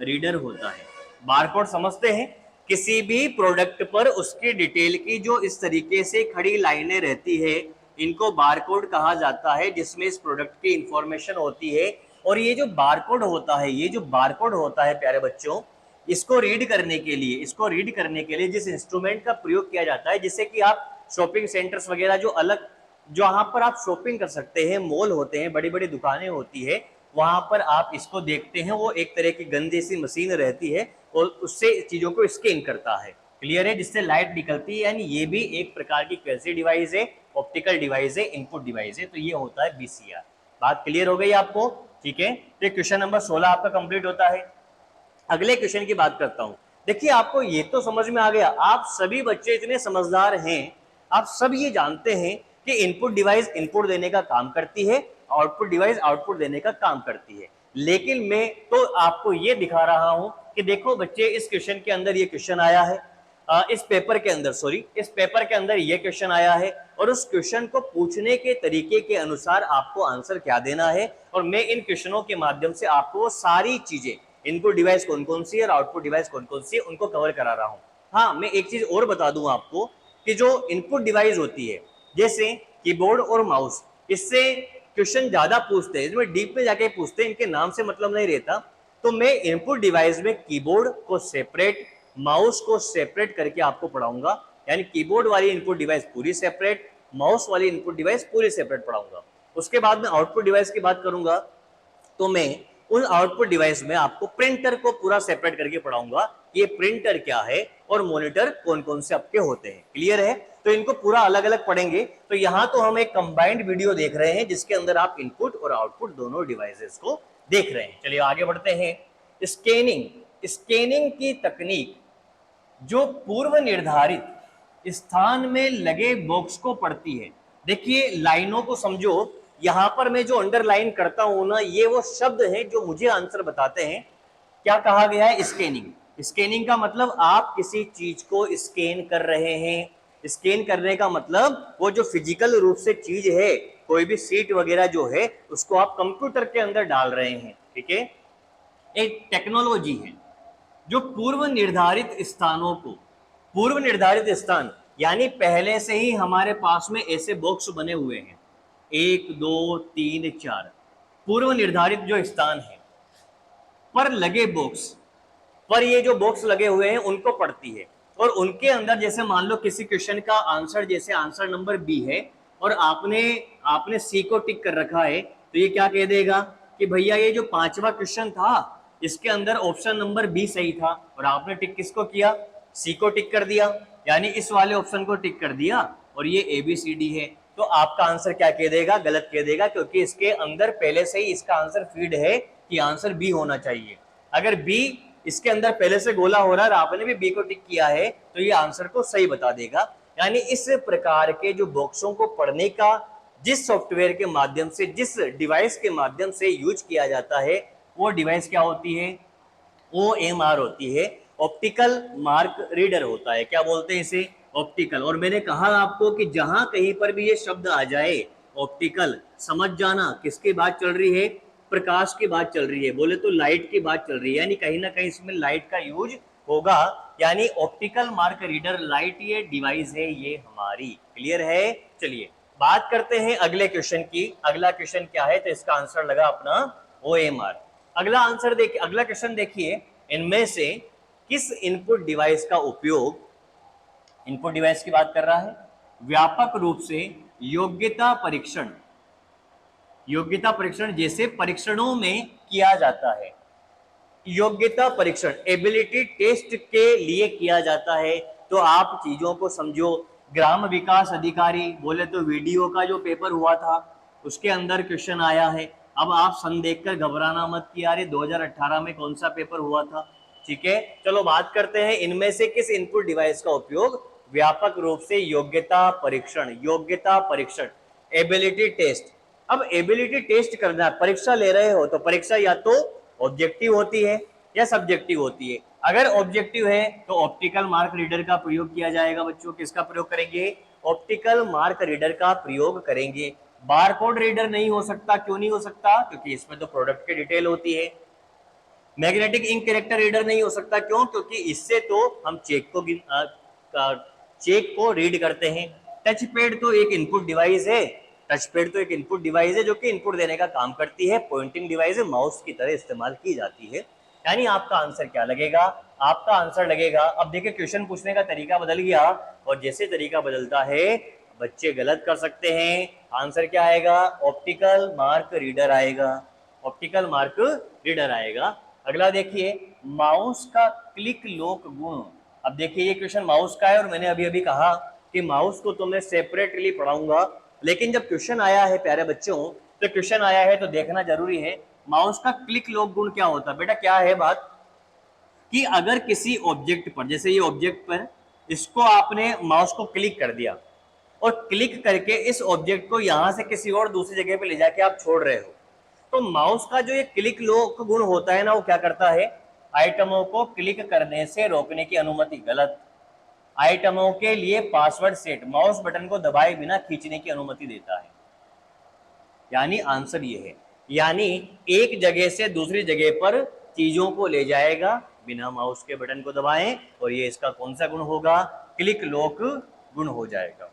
reader होता है। बार कोड समझते हैं, किसी भी प्रोडक्ट पर उसकी डिटेल की जो इस तरीके से खड़ी लाइनें रहती है, इनको बारकोड कहा जाता है, जिसमें इस प्रोडक्ट की इंफॉर्मेशन होती है। और ये जो बारकोड होता है, ये जो बारकोड होता है प्यारे बच्चों, इसको रीड करने के लिए, इसको रीड करने के लिए जिस इंस्ट्रूमेंट का प्रयोग किया जाता है, जिससे कि आप शॉपिंग सेंटर्स वगैरह जो अलग, जहां पर आप शॉपिंग कर सकते हैं, मॉल होते हैं, बड़ी बड़ी दुकानें होती है, वहां पर आप इसको देखते हैं। वो एक तरह की गन जैसी मशीन रहती है और उससे चीजों को स्कैन करता है। क्लियर है, जिससे लाइट निकलती है। यानी ये भी एक प्रकार की कैसी डिवाइस है, ऑप्टिकल डिवाइस है, इनपुट डिवाइस है। तो ये होता है BCR। बात क्लियर हो गई आपको, ठीक है। तो क्वेश्चन नंबर 16 आपका कंप्लीट होता है। अगले क्वेश्चन की बात करता हूं। देखिए आपको ये तो समझ में आ गया, आप सभी बच्चे इतने समझदार हैं, आप सब ये जानते हैं कि इनपुट डिवाइस इनपुट देने का काम करती है, आउटपुट डिवाइस आउटपुट देने का काम करती है। लेकिन मैं तो आपको ये दिखा रहा हूं कि देखो बच्चे, इस क्वेश्चन के अंदर ये क्वेश्चन आया है, इस पेपर के अंदर, सॉरी, इस पेपर के अंदर ये क्वेश्चन आया है, और उस क्वेश्चन को पूछने के तरीके के अनुसार आपको आंसर क्या देना है। और मैं इन क्वेश्चनों के माध्यम से आपको वो सारी चीजें, इनपुट डिवाइस कौन कौन सी है और आउटपुट डिवाइस कौन कौन सी है, उनको कवर करा रहा हूं। हाँ, मैं एक चीज और बता दूं आपको कि जो इनपुट डिवाइस होती है, जैसे कीबोर्ड और माउस, इससे क्वेश्चन ज्यादा पूछते हैं, इसमें डीप में जाके पूछते हैं, इनके नाम से मतलब नहीं रहता। तो मैं इनपुट डिवाइस में कीबोर्ड को सेपरेट, माउस को सेपरेट करके आपको पढ़ाऊंगा। यानी कीबोर्ड वाली इनपुट डिवाइस पूरी सेपरेट, माउस वाली इनपुट डिवाइस पूरी सेपरेट पढ़ाऊंगा। उसके बाद में आउटपुट डिवाइस की बात करूंगा, तो मैं उन आउटपुट डिवाइस में आपको प्रिंटर को पूरा सेपरेट करके पढ़ाऊंगा, ये प्रिंटर क्या है और मॉनिटर कौन कौन से आपके होते हैं। क्लियर है, तो इनको पूरा अलग अलग पढ़ेंगे। तो यहाँ तो हम एक कंबाइंड वीडियो देख रहे हैं, जिसके अंदर आप इनपुट और आउटपुट दोनों डिवाइसेस को देख रहे हैं। चलिए आगे बढ़ते हैं। स्कैनिंग, स्कैनिंग की तकनीक जो पूर्व निर्धारित स्थान में लगे बॉक्स को पढ़ती है। देखिए लाइनों को समझो, यहां पर मैं जो अंडरलाइन करता हूं ना, ये वो शब्द हैं जो मुझे आंसर बताते हैं। क्या कहा गया है, स्कैनिंग। स्कैनिंग का मतलब आप किसी चीज को स्कैन कर रहे हैं। स्कैन करने का मतलब वो जो फिजिकल रूप से चीज है, कोई भी सीट वगैरह जो है, उसको आप कंप्यूटर के अंदर डाल रहे हैं। ठीक है, एक टेक्नोलॉजी है जो पूर्व निर्धारित स्थानों को, पूर्व निर्धारित स्थान यानी पहले से ही हमारे पास में ऐसे बॉक्स बने हुए हैं, 1 2 3 4 पूर्व निर्धारित जो स्थान है पर लगे बॉक्स, पर ये जो बॉक्स लगे हुए हैं उनको पढ़ती है। और उनके अंदर जैसे मान लो किसी क्वेश्चन का आंसर, जैसे आंसर नंबर बी है और आपने सी को टिक कर रखा है, तो ये क्या कह देगा कि भैया ये जो 5वां क्वेश्चन था इसके अंदर ऑप्शन नंबर बी सही था, और आपने टिक किसको किया, सी को टिक कर दिया, यानी इस वाले ऑप्शन को टिक कर दिया, और ये ABCD है। तो आपका आंसर क्या कह देगा, गलत कह देगा, क्योंकि इसके अंदर पहले से ही इसका आंसर फीड है कि आंसर बी होना चाहिए। अगर बी इसके अंदर पहले से गोला हो रहा है और आपने भी बी को टिक किया है, तो ये आंसर को सही बता देगा। यानी इस प्रकार के जो बॉक्सों को पढ़ने का जिस सॉफ्टवेयर के माध्यम से, जिस डिवाइस के माध्यम से यूज किया जाता है, वो डिवाइस क्या होती है, OMR होती है, ऑप्टिकल मार्क रीडर होता है। क्या बोलते हैं इसे, ऑप्टिकल। और मैंने कहा आपको कि जहां कहीं पर भी ये शब्द आ जाए ऑप्टिकल, समझ जाना किसकी बात चल रही है, प्रकाश की बात चल रही है, बोले तो लाइट की बात चल रही है, यानी कहीं ना कहीं इसमें लाइट का यूज होगा। यानी ऑप्टिकल मार्क रीडर लाइट ये डिवाइस है ये हमारी। क्लियर है? चलिए बात करते हैं अगले क्वेश्चन की। अगला क्वेश्चन क्या है? तो इसका आंसर लगा अपना OMR। अगला आंसर देखिए, अगला क्वेश्चन देखिए, इनमें से किस इनपुट डिवाइस का उपयोग, इनपुट डिवाइस की बात कर रहा है, व्यापक रूप से योग्यता परीक्षण, योग्यता परीक्षण जैसे परीक्षणों में किया जाता है। योग्यता परीक्षण एबिलिटी टेस्ट के लिए किया जाता है। तो आप चीजों को समझो, ग्राम विकास अधिकारी, बोले तो वीडियो का जो पेपर हुआ था उसके अंदर क्वेश्चन आया है। अब आप सन देखकर घबराना मत कि यार 2018 में कौन सा पेपर हुआ था। ठीक है, चलो बात करते हैं इनमें से किस इनपुट डिवाइस का उपयोग व्यापक रूप से योग्यता परीक्षण, योग्यता परीक्षण एबिलिटी टेस्ट। अब एबिलिटी टेस्ट करना है, परीक्षा ले रहे हो तो परीक्षा या तो ऑब्जेक्टिव होती है या सब्जेक्टिव होती है। अगर ऑब्जेक्टिव है तो ऑप्टिकल मार्क रीडर का प्रयोग किया जाएगा। बच्चों किसका प्रयोग करेंगे? ऑप्टिकल मार्क रीडर का प्रयोग करेंगे। बारकोड रीडर नहीं हो सकता। क्यों नहीं हो सकता? क्योंकि इसमें तो प्रोडक्ट की डिटेल होती है। मैग्नेटिक इंक कैरेक्टर रीडर नहीं हो सकता। क्यों? क्योंकि इससे तो हम चेक को रीड करते हैं। टच पैड तो एक इनपुट डिवाइस है, टच पैड तो एक इनपुट डिवाइस है जो कि इनपुट देने का काम करती है। पॉइंटिंग डिवाइस है, माउस की तरह इस्तेमाल की जाती है। यानी आपका आंसर क्या लगेगा? आपका आंसर लगेगा, अब देखिए क्वेश्चन पूछने का तरीका बदल गया, और जैसे तरीका बदलता है बच्चे गलत कर सकते हैं। आंसर क्या आएगा? ऑप्टिकल मार्क रीडर आएगा, ऑप्टिकल मार्क रीडर आएगा। अगला देखिए, माउस का क्लिक लॉक गुण। अब देखिए ये क्वेश्चन माउस का है, और मैंने अभी अभी कहा कि माउस को तो मैं सेपरेटली पढ़ाऊंगा, लेकिन जब क्वेश्चन आया है प्यारे बच्चों, तो क्वेश्चन आया है तो देखना जरूरी है। माउस का क्लिक लॉक गुण क्या होता है? बेटा क्या है बात कि अगर किसी ऑब्जेक्ट पर, जैसे ये ऑब्जेक्ट पर, इसको आपने माउस को क्लिक कर दिया और क्लिक करके इस ऑब्जेक्ट को यहां से किसी और दूसरी जगह पे ले जाके आप छोड़ रहे हो, तो माउस का जो ये क्लिक लॉक गुण होता है ना, वो क्या करता है? आइटमों को क्लिक करने से रोकने की अनुमति। गलत। आइटमों के लिए पासवर्ड सेट, माउस बटन को दबाए बिना खींचने की अनुमति देता है। यानी आंसर ये है, यानी एक जगह से दूसरी जगह पर चीजों को ले जाएगा बिना माउस के बटन को दबाएं, और ये इसका कौन सा गुण होगा? क्लिक लॉक गुण हो जाएगा।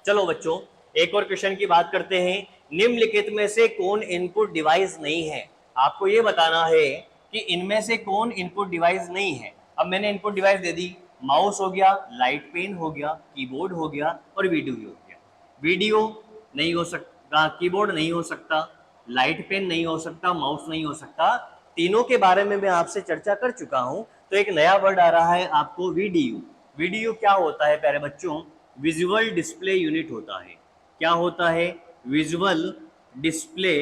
चलो बच्चों एक और क्वेश्चन की बात करते हैं। निम्नलिखित में से कौन इनपुट डिवाइस नहीं है? आपको ये बताना है कि इनमें से कौन इनपुट डिवाइस नहीं है। अब मैंने इनपुट डिवाइस दे दी, माउस हो गया, लाइट पेन हो गया, कीबोर्ड हो गया, और वीडियो हो गया। वीडियो नहीं हो सकता, कीबोर्ड नहीं हो सकता, लाइट पेन नहीं हो सकता, माउस नहीं हो सकता। तीनों के बारे में मैं आपसे चर्चा कर चुका हूं, तो एक नया वर्ड आ रहा है आपको, वीडियो। वीडियो क्या होता है प्यारे बच्चों? विजुअल डिस्प्ले यूनिट होता है। क्या होता है? Visual display,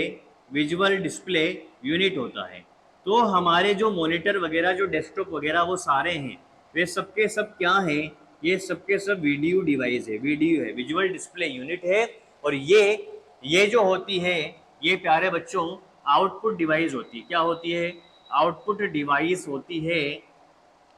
visual display unit होता है। तो हमारे जो मॉनिटर वगैरह, जो डेस्कटॉप वगैरह वो सारे हैं, वे सबके सब क्या हैं? ये सबके सब वीडियो डिवाइस है, वीडियो है, विजुअल डिस्प्ले यूनिट है। और ये जो होती है, ये प्यारे बच्चों आउटपुट डिवाइस होती है। क्या होती है? आउटपुट डिवाइस होती है,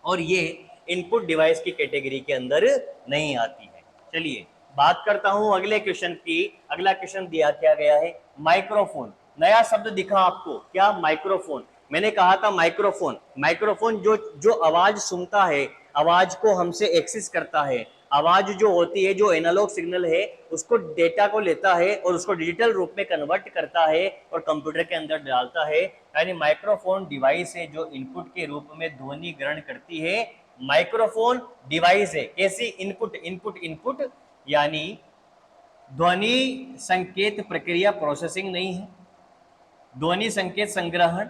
और ये इनपुट डिवाइस की कैटेगरी के अंदर नहीं आती है। चलिए बात करता हूं अगले क्वेश्चन की। अगला क्वेश्चन दिया क्या गया है? माइक्रोफोन। नया शब्द दिखा आपको, क्या? माइक्रोफोन। मैंने कहा था माइक्रोफोन, माइक्रोफोन जो आवाज सुनता है, आवाज को हमसे एक्सेस करता है। आवाज जो होती है, जो एनालॉग सिग्नल है, उसको डेटा को लेता है और उसको डिजिटल रूप में कन्वर्ट करता है और कंप्यूटर के अंदर डालता है। यानी माइक्रोफोन डिवाइस है जो इनपुट के रूप में ध्वनि ग्रहण करती है। माइक्रोफोन डिवाइस है कैसी? इनपुट, इनपुट, इनपुट, यानी ध्वनि संकेत प्रक्रिया प्रोसेसिंग नहीं है, ध्वनि संकेत संग्रहण,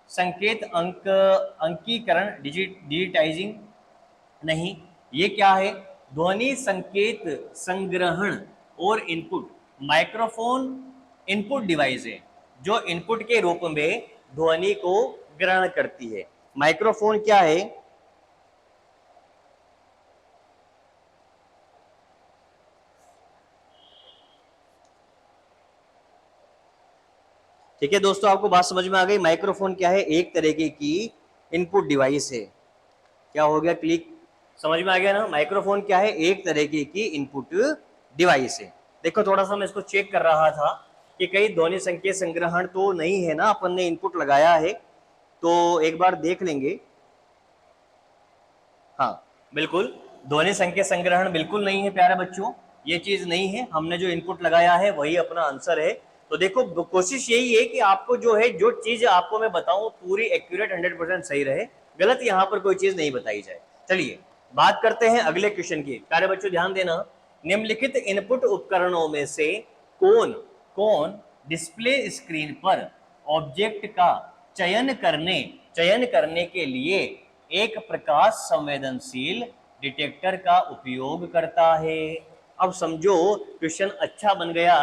संकेत अंकीकरण डिजिटाइजिंग नहीं। ये क्या है? ध्वनि संकेत संग्रहण और इनपुट। माइक्रोफोन इनपुट डिवाइस है जो इनपुट के रूप में ध्वनि को ग्रहण करती है। माइक्रोफोन क्या है? ठीक है दोस्तों, आपको बात समझ में आ गई? माइक्रोफोन क्या है? एक तरीके की इनपुट डिवाइस है। क्या हो गया? क्लिक समझ में आ गया ना? माइक्रोफोन क्या है? एक तरीके की इनपुट डिवाइस है। देखो थोड़ा सा मैं इसको चेक कर रहा था कि कहीं ध्वनि संकेत संग्रहण तो नहीं है ना, अपन ने इनपुट लगाया है, तो एक बार देख लेंगे। हाँ बिल्कुल, ध्वनि संकेत संग्रहण बिल्कुल नहीं है प्यारे बच्चों, ये चीज नहीं है। हमने जो इनपुट लगाया है वही अपना आंसर है। तो देखो कोशिश यही है कि आपको जो है, जो चीज आपको मैं बताऊं पूरी एक्यूरेट 100% सही रहे, गलत यहाँ पर कोई चीज नहीं बताई जाए। चलिए बात करते हैं अगले क्वेश्चन की। प्यारे बच्चों ध्यान देना, निम्नलिखित इनपुट उपकरणों में से कौन कौन डिस्प्ले स्क्रीन पर ऑब्जेक्ट का चयन करने के लिए एक प्रकाश संवेदनशील डिटेक्टर का उपयोग करता है? अब समझो क्वेश्चन अच्छा बन गया।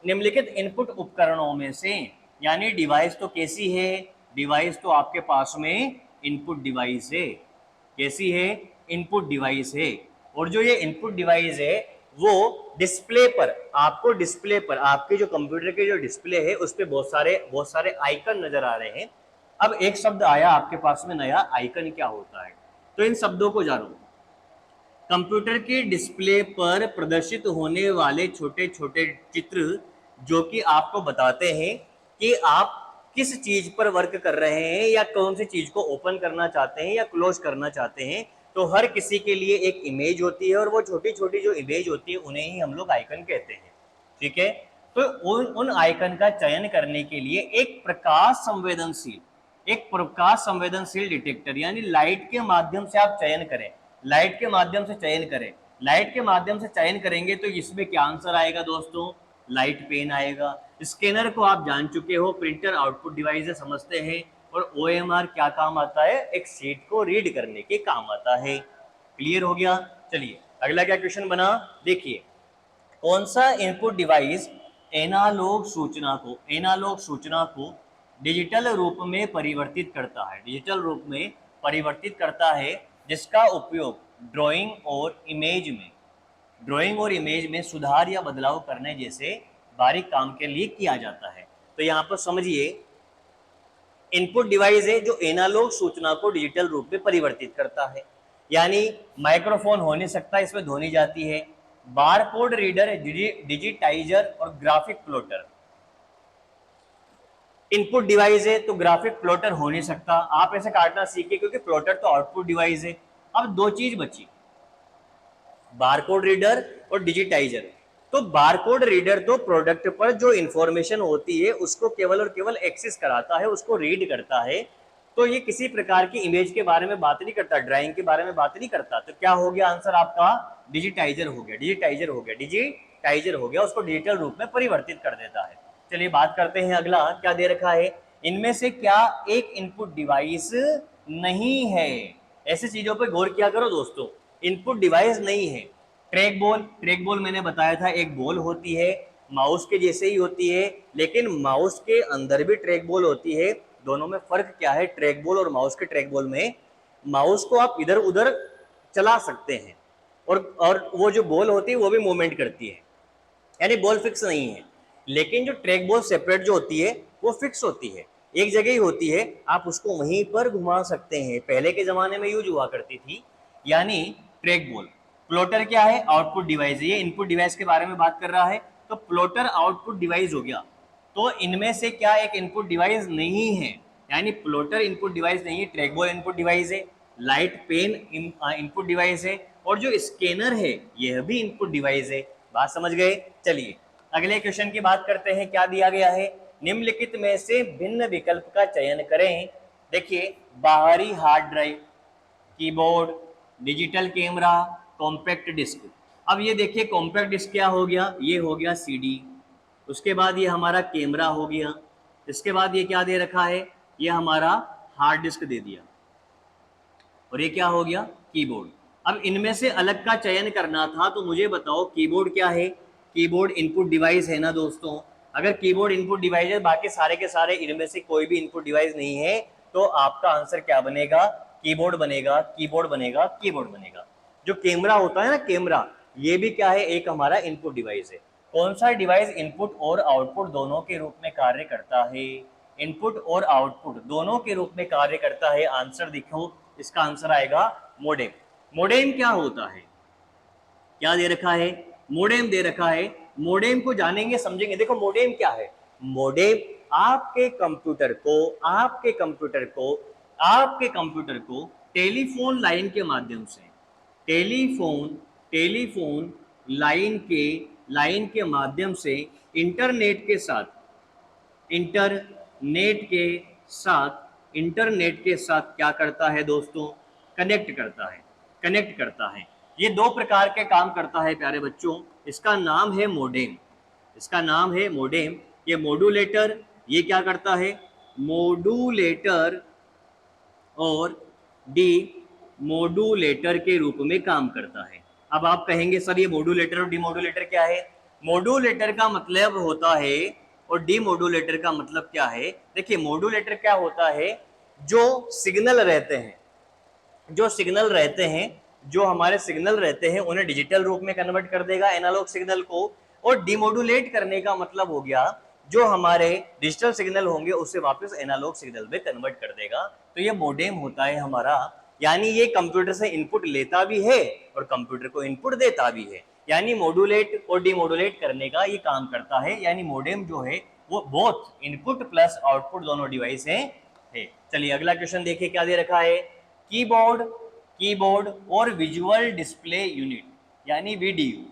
निम्नलिखित इनपुट उपकरणों में से, यानी डिवाइस तो कैसी है? डिवाइस तो आपके पास में इनपुट डिवाइस है। कैसी है? इनपुट डिवाइस है। और जो ये इनपुट डिवाइस है वो डिस्प्ले पर, आपको डिस्प्ले पर, आपके जो कंप्यूटर के जो डिस्प्ले है उस पर बहुत सारे आइकन नजर आ रहे हैं। अब एक शब्द आया आपके पास में नया, आइकन क्या होता है? तो इन शब्दों को जानो। कंप्यूटर के डिस्प्ले पर प्रदर्शित होने वाले छोटे छोटे चित्र जो कि आपको बताते हैं कि आप किस चीज पर वर्क कर रहे हैं या कौन सी चीज को ओपन करना चाहते हैं या क्लोज करना चाहते हैं। तो हर किसी के लिए एक इमेज होती है और वो छोटी छोटी जो इमेज होती है उन्हें ही हम लोग आइकन कहते हैं। ठीक है, तो उन आइकन का चयन करने के लिए एक प्रकाश संवेदनशील डिटेक्टर, यानी लाइट के माध्यम से आप चयन करें, लाइट के माध्यम से चयन करें, लाइट के माध्यम से चयन करेंगे तो इसमें क्या आंसर आएगा दोस्तों? लाइट पेन आएगा। स्कैनर को आप जान चुके हो, प्रिंटर आउटपुट डिवाइस है, समझते हैं। और OMR क्या काम आता है? एक शीट को रीड करने के काम आता है। क्लियर हो गया? चलिए अगला क्या क्वेश्चन बना, देखिए। कौन सा इनपुट डिवाइस एनालॉग सूचना को डिजिटल रूप में परिवर्तित करता है? डिजिटल रूप में परिवर्तित करता है, जिसका उपयोग ड्राइंग और इमेज में सुधार या बदलाव करने जैसे बारीक काम के लिए किया जाता है। तो यहाँ पर समझिए, इनपुट डिवाइस है जो एनालॉग सूचना को डिजिटल रूप में परिवर्तित करता है। यानी माइक्रोफोन हो नहीं सकता, इसमें ध्वनि जाती है। बारकोड रीडर, डिजिटाइजर और ग्राफिक प्लॉटर इनपुट डिवाइस है, तो ग्राफिक प्लॉटर हो नहीं सकता। आप ऐसे काटना सीखे क्योंकि प्लॉटर तो आउटपुट डिवाइस है। अब दो चीज बची, बारकोड रीडर और डिजिटाइजर। तो बारकोड रीडर तो प्रोडक्ट पर जो इंफॉर्मेशन होती है उसको केवल और केवल एक्सेस कराता है, उसको रीड करता है। तो ये किसी प्रकार की इमेज के बारे में बात नहीं करता, ड्राइंग के बारे में बात नहीं करता। तो क्या हो गया आंसर आपका? डिजिटाइजर हो गया, उसको डिजिटल रूप में परिवर्तित कर देता है। चलिए बात करते हैं अगला, क्या दे रखा है? इनमें से क्या एक इनपुट डिवाइस नहीं है? ऐसी चीजों पर गौर किया करो दोस्तों। इनपुट डिवाइस नहीं है। ट्रैक बॉल मैंने बताया था, एक बॉल होती है, माउस के जैसे ही होती है, लेकिन माउस के अंदर भी ट्रैक बॉल होती है। दोनों में फर्क क्या है? ट्रैक बॉल और माउस के ट्रैक बॉल में माउस को आप इधर उधर चला सकते हैं और वो जो बॉल होती है वो भी मूवमेंट करती है, यानी बॉल फिक्स नहीं है। लेकिन जो ट्रैक बॉल सेपरेट जो होती है वो फिक्स होती है, एक जगह ही होती है, आप उसको वहीं पर घुमा सकते हैं। पहले के जमाने में यूज हुआ करती थी। यानी ट्रैक बॉल। प्लॉटर क्या है? आउटपुट डिवाइस है। ये इनपुट डिवाइस के बारे में बात कर रहा है, तो प्लॉटर आउटपुट डिवाइस हो गया। तो इनमें से क्या एक इनपुट डिवाइस नहीं है? यानी प्लॉटर इनपुट डिवाइस नहीं है, ट्रैक बॉल इनपुट डिवाइस है, लाइट पेन इनपुट डिवाइस है, और जो स्कैनर है यह भी इनपुट डिवाइस है। बात समझ गए? चलिए अगले क्वेश्चन की बात करते हैं। क्या दिया गया है? निम्नलिखित में से भिन्न विकल्प का चयन करें। देखिए, बाहरी hard drive, keyboard, digital camera, compact disc. अब ये देखिए कॉम्पैक्ट डिस्क क्या हो गया? ये हो गया CD। उसके बाद ये हमारा कैमरा हो गया। इसके बाद ये क्या दे रखा है? ये हमारा हार्ड डिस्क दे दिया। और ये क्या हो गया? कीबोर्ड। अब इनमें से अलग का चयन करना था, तो मुझे बताओ कीबोर्ड क्या है? कीबोर्ड इनपुट डिवाइस है ना दोस्तों। अगर कीबोर्ड इनपुट डिवाइस है, बाकी सारे के सारे इनमें से कोई भी इनपुट डिवाइस नहीं है, तो आपका आंसर क्या बनेगा? कीबोर्ड बनेगा, कीबोर्ड बनेगा, कीबोर्ड बनेगा। जो कैमरा होता है ना, कैमरा, ये भी क्या है? एक हमारा इनपुट डिवाइस है। कौन सा डिवाइस इनपुट और आउटपुट दोनों के रूप में कार्य करता है? इनपुट और आउटपुट दोनों के रूप में कार्य करता है। आंसर देखो, इसका आंसर आएगा मोडेम। मोडेम क्या होता है, क्या दे रखा है, मोडेम दे रखा है। मोडेम को जानेंगे समझेंगे। देखो मोडेम क्या है, मोडेम आपके कंप्यूटर को टेलीफोन लाइन के माध्यम से, टेलीफोन लाइन के माध्यम से इंटरनेट के साथ क्या करता है दोस्तों, कनेक्ट करता है। ये दो प्रकार के काम करता है प्यारे बच्चों। इसका नाम है मोडेम। ये मॉड्यूलेटर, ये क्या करता है, मॉड्यूलेटर और डी मॉड्यूलेटर के रूप में काम करता है। अब आप कहेंगे सर ये मॉड्यूलेटर और डीमॉड्यूलेटर क्या है। मॉड्यूलेटर का मतलब होता है और डीमॉड्यूलेटर का मतलब क्या है। देखिए मॉड्यूलेटर क्या होता है, जो हमारे सिग्नल रहते हैं उन्हें डिजिटल रूप में कन्वर्ट कर देगा एनालॉग सिग्नल को। और डिमोडुलेट करने का मतलब हो गया जो हमारे डिजिटल सिग्नल होंगे उसे वापस एनालॉग सिग्नल में कन्वर्ट कर देगा। तो ये मोडेम होता है हमारा, यानी ये कंप्यूटर से इनपुट लेता भी है और कंप्यूटर को इनपुट देता भी है, यानी मॉड्यूलेट और डिमोडुलेट करने का ये काम करता है। यानी मोडेम जो है वो बोथ इनपुट प्लस आउटपुट दोनों डिवाइस है। चलिए अगला क्वेश्चन देखिए क्या दे रखा है। कीबोर्ड और विजुअल डिस्प्ले यूनिट यानी वीडीयू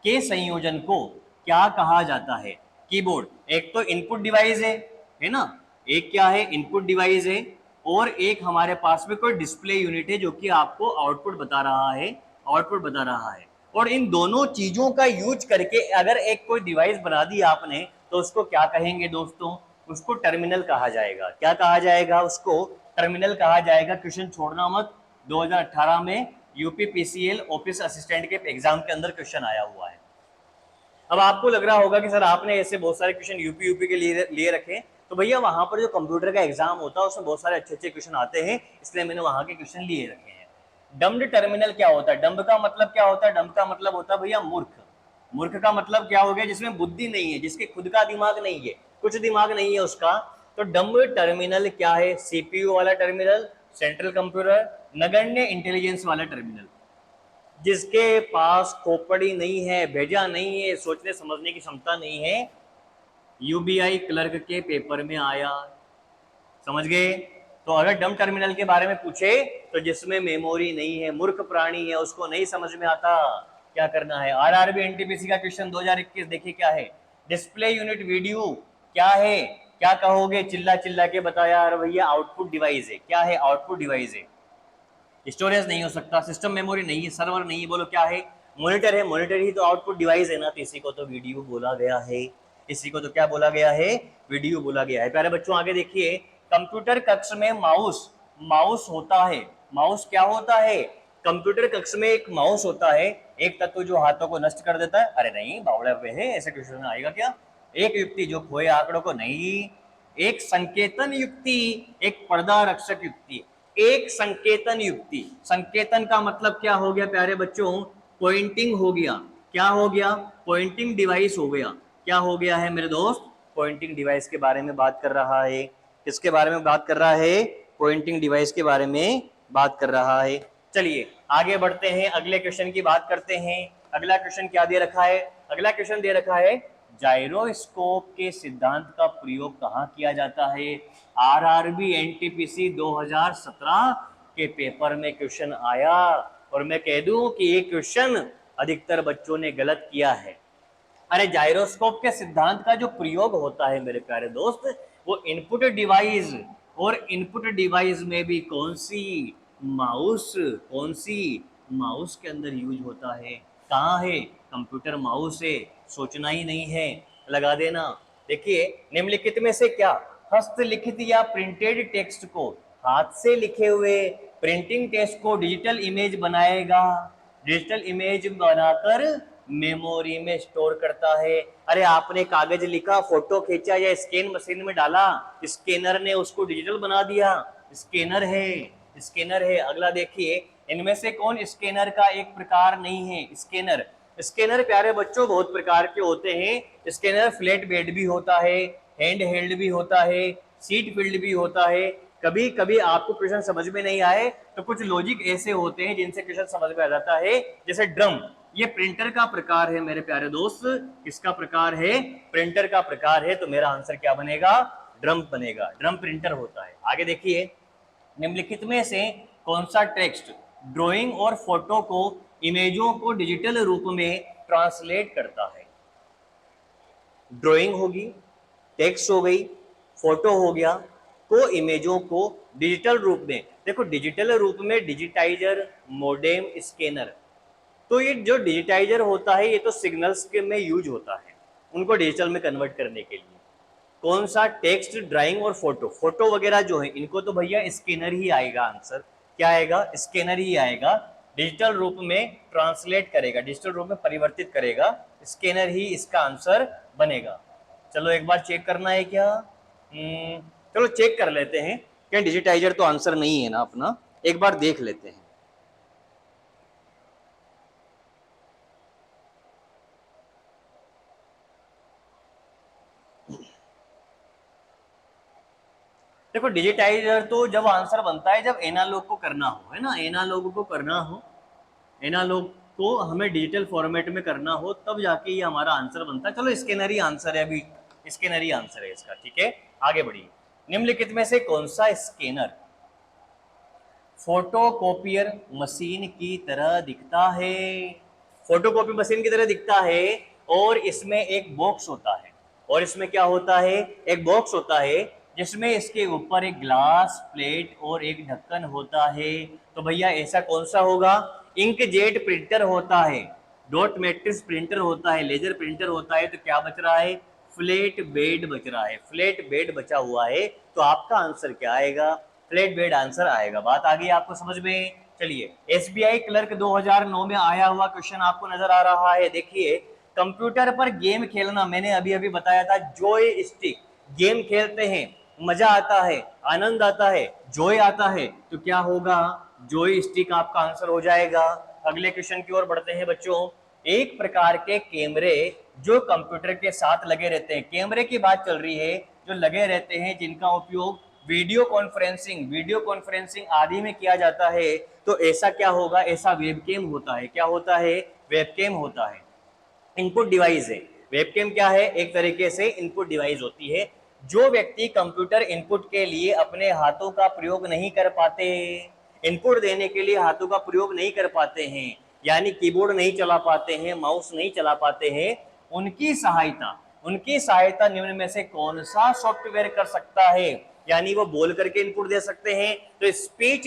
के संयोजन को क्या कहा जाता है। कीबोर्ड एक तो इनपुट डिवाइस है ना, एक क्या है इनपुट डिवाइस है, और एक हमारे पास में कोई डिस्प्ले यूनिट है जो कि आपको आउटपुट बता रहा है। और इन दोनों चीजों का यूज करके अगर एक कोई डिवाइस बना दी आपने तो उसको क्या कहेंगे दोस्तों, उसको टर्मिनल कहा जाएगा। क्या कहा जाएगा, उसको टर्मिनल कहा जाएगा। क्वेश्चन छोड़ना मत, 2018 में यूपी पीसीएल ऑफिस असिस्टेंट के एग्जाम के अंदर क्वेश्चन आया हुआ है। अब आपको लग रहा होगा कि सर आपने ऐसे बहुत सारे क्वेश्चन यूपी के लिए रखे, तो भैया वहां पर जो कंप्यूटर का एग्जाम होता है उसमें बहुत सारे अच्छे क्वेश्चन आते हैं, इसलिए मैंने वहां के क्वेश्चन लिए रखे हैं। डम्ड टर्मिनल क्या होता है, डम्ब का मतलब क्या होता है, डम्ब का मतलब होता है भैया मूर्ख का मतलब क्या हो गया, जिसमें बुद्धि नहीं है, जिसके खुद का दिमाग नहीं है, कुछ दिमाग नहीं है उसका। तो डम्ब टर्मिनल क्या है, सीपीयू वाला टर्मिनल, सेंट्रल कंप्यूटर, नगण्य इंटेलिजेंस वाला टर्मिनल, जिसके पास खोपड़ी नहीं है, भेजा नहीं है, सोचने समझने की क्षमता नहीं है। यूबीआई क्लर्क के पेपर में आया, समझ गए। तो अगर डम टर्मिनल के बारे में पूछे तो जिसमें मेमोरी नहीं है, मूर्ख प्राणी है, उसको नहीं समझ में आता क्या करना है। आरआरबी एनटीपीसी का क्वेश्चन 2021 देखिए क्या है, डिस्प्ले यूनिट वीडियो क्या है, क्या कहोगे, चिल्ला के बताया यार भैया आउटपुट डिवाइस है। क्या है, आउटपुट डिवाइस है। स्टोरेज नहीं हो सकता, सिस्टम मेमोरी नहीं है, सर्वर नहीं है, बोलो क्या है, मॉनिटर है। मॉनिटर ही तो आउटपुट डिवाइस है ना, तो इसी को तो वीडियो बोला गया है, इसी को तो क्या बोला गया है, वीडियो बोला गया है। प्यारे बच्चों आगे देखिए, कंप्यूटर कक्ष में माउस होता है। माउस क्या होता है, कंप्यूटर कक्ष में एक माउस होता है, एक तत्व जो हाथों को नष्ट कर देता है। अरे नहीं बावड़ा पे है, ऐसे क्वेश्चन आएगा क्या। एक युक्ति जो खोए आंकड़ों को नहीं, एक संकेतन युक्ति, एक पर्दा रक्षक युक्ति, एक संकेतन युक्ति। संकेतन का मतलब क्या हो गया प्यारे बच्चों, पॉइंटिंग हो गया। क्या हो गया, पॉइंटिंग डिवाइस हो गया। क्या हो गया है मेरे दोस्त, पॉइंटिंग डिवाइस के बारे में बात कर रहा है। किसके बारे में बात कर रहा है, पॉइंटिंग डिवाइस के बारे में बात कर रहा है। चलिए आगे बढ़ते हैं, अगले क्वेश्चन की बात करते हैं। अगला क्वेश्चन क्या दे रखा है, अगला क्वेश्चन दे रखा है, जाइरोस्कोप के सिद्धांत का प्रयोग कहाँ किया जाता है। आरआरबी एनटीपीसी 2017 के पेपर में क्वेश्चन आया, और मैं कह दूं कि ये क्वेश्चन अधिकतर बच्चों ने गलत किया है। अरे जाइरोस्कोप के सिद्धांत का जो प्रयोग होता है मेरे प्यारे दोस्त, वो इनपुट डिवाइस, और इनपुट डिवाइस में भी कौन सी माउस के अंदर यूज होता है। कहाँ है, कंप्यूटर माउस है, सोचना ही नहीं है, लगा देना। देखिए निम्नलिखित में से क्या हस्तलिखित या प्रिंटेड टेक्स्ट को, हाथ से लिखे हुए प्रिंटिंग टेक्स्ट को डिजिटल इमेज बनाएगा, डिजिटल इमेज बनाकर मेमोरी में स्टोर करता है। अरे आपने कागज लिखा, फोटो खींचा या स्कैन मशीन में डाला, स्कैनर ने उसको डिजिटल बना दिया, स्कैनर है। अगला देखिए, इनमें से कौन स्कैनर का एक प्रकार नहीं है। स्कैनर प्यारे बच्चों बहुत प्रकार के होते हैं। स्कैनर फ्लैट बेड भी होता है, हैंड हेल्ड भी होता है, सीट फील्ड भी होता है, कभी कभी आपको क्वेश्चन समझ में नहीं आए तो कुछ लॉजिक ऐसे होते हैं जिनसे क्वेश्चन समझ में आ जाता है। जैसे ड्रम, ये प्रिंटर का प्रकार है मेरे प्यारे दोस्त, किसका प्रकार है? प्रिंटर का प्रकार है, तो मेरा आंसर क्या बनेगा? ड्रम बनेगा, ड्रम प्रिंटर होता है। आगे देखिए, निम्नलिखित में से कौन सा टेक्स्ट ड्राइंग और फोटो को, इमेजों को डिजिटल रूप में ट्रांसलेट करता है? ड्राइंग होगी, टेक्स्ट हो गई, फोटो हो गया, तो इमेजों को डिजिटल रूप में, देखो डिजिटल रूप में डिजिटाइजर, मोडेम, स्कैनर, तो ये जो डिजिटाइजर होता है ये तो सिग्नल्स के में यूज होता है उनको डिजिटल में कन्वर्ट करने के लिए। कौन सा? टेक्स्ट, ड्राइंग और फोटो, फोटो वगैरह जो है इनको तो भैया स्कैनर ही आएगा आंसर। क्या आएगा? स्कैनर ही आएगा, डिजिटल रूप में ट्रांसलेट करेगा, डिजिटल रूप में परिवर्तित करेगा, स्कैनर ही इसका आंसर बनेगा। चलो एक बार चेक करना है क्या? चलो चेक कर लेते हैं, क्या डिजिटाइजर तो आंसर नहीं है ना अपना, एक बार देख लेते हैं। देखो डिजिटाइजर तो जब आंसर बनता है जब एनालॉग को करना हो, है ना, एनालॉग को करना हो, एनालॉग को हमें डिजिटल फॉर्मेट में करना हो तब जाके ये हमारा आंसर बनता है। चलो स्कैनर ही आंसर है, अभी स्कैनर ही आंसर है इसका, ठीक है। आगे बढ़िए, निम्नलिखित में से कौन सा स्कैनर फोटोकॉपियर मशीन की तरह दिखता है? फोटोकॉपी मशीन की तरह दिखता है और इसमें एक बॉक्स होता है, और इसमें क्या होता है? एक बॉक्स होता है जिसमें इसके ऊपर एक ग्लास प्लेट और एक ढक्कन होता है। तो भैया ऐसा कौन सा होगा? इंकजेट प्रिंटर होता है, डॉट मैट्रिक्स प्रिंटर होता है, लेजर प्रिंटर होता है। तो क्या बच रहा है? फ्लैट बेड बच रहा है, फ्लैट बेड बचा हुआ है। तो आपका आंसर क्या आएगा? फ्लैट बेड आंसर आएगा। बात आ गई आपको समझ में? चलिए, एसबीआई क्लर्क 2009 में आया हुआ क्वेश्चन आपको नजर आ रहा है, देखिए। कंप्यूटर पर गेम खेलना, मैंने अभी अभी बताया था, जॉय स्टिक, गेम खेलते हैं, मजा आता है, आनंद आता है, जॉय आता है, तो क्या होगा? जॉय स्टिक आपका आंसर हो जाएगा। अगले क्वेश्चन की ओर बढ़ते हैं बच्चों। एक प्रकार के कैमरे जो कंप्यूटर के साथ लगे रहते हैं, कैमरे की बात चल रही है, जो लगे रहते हैं, जिनका उपयोग वीडियो कॉन्फ्रेंसिंग आदि में किया जाता है, तो ऐसा क्या होगा? ऐसा वेबकैम होता है। क्या होता है? वेबकैम होता है। इनपुट डिवाइस है, वेबकैम क्या है? एक तरीके से इनपुट डिवाइस होती है। जो व्यक्ति कंप्यूटर इनपुट के लिए अपने हाथों का प्रयोग नहीं कर पाते, इनपुट देने के लिए हाथों का प्रयोग नहीं कर पाते हैं, यानी कीबोर्ड नहीं चला पाते हैं, माउस नहीं चला पाते हैं, उनकी सहायता निम्न में से कौन सा सॉफ्टवेयर कर सकता है? यानी वो बोल करके इनपुट दे सकते हैं, तो स्पीच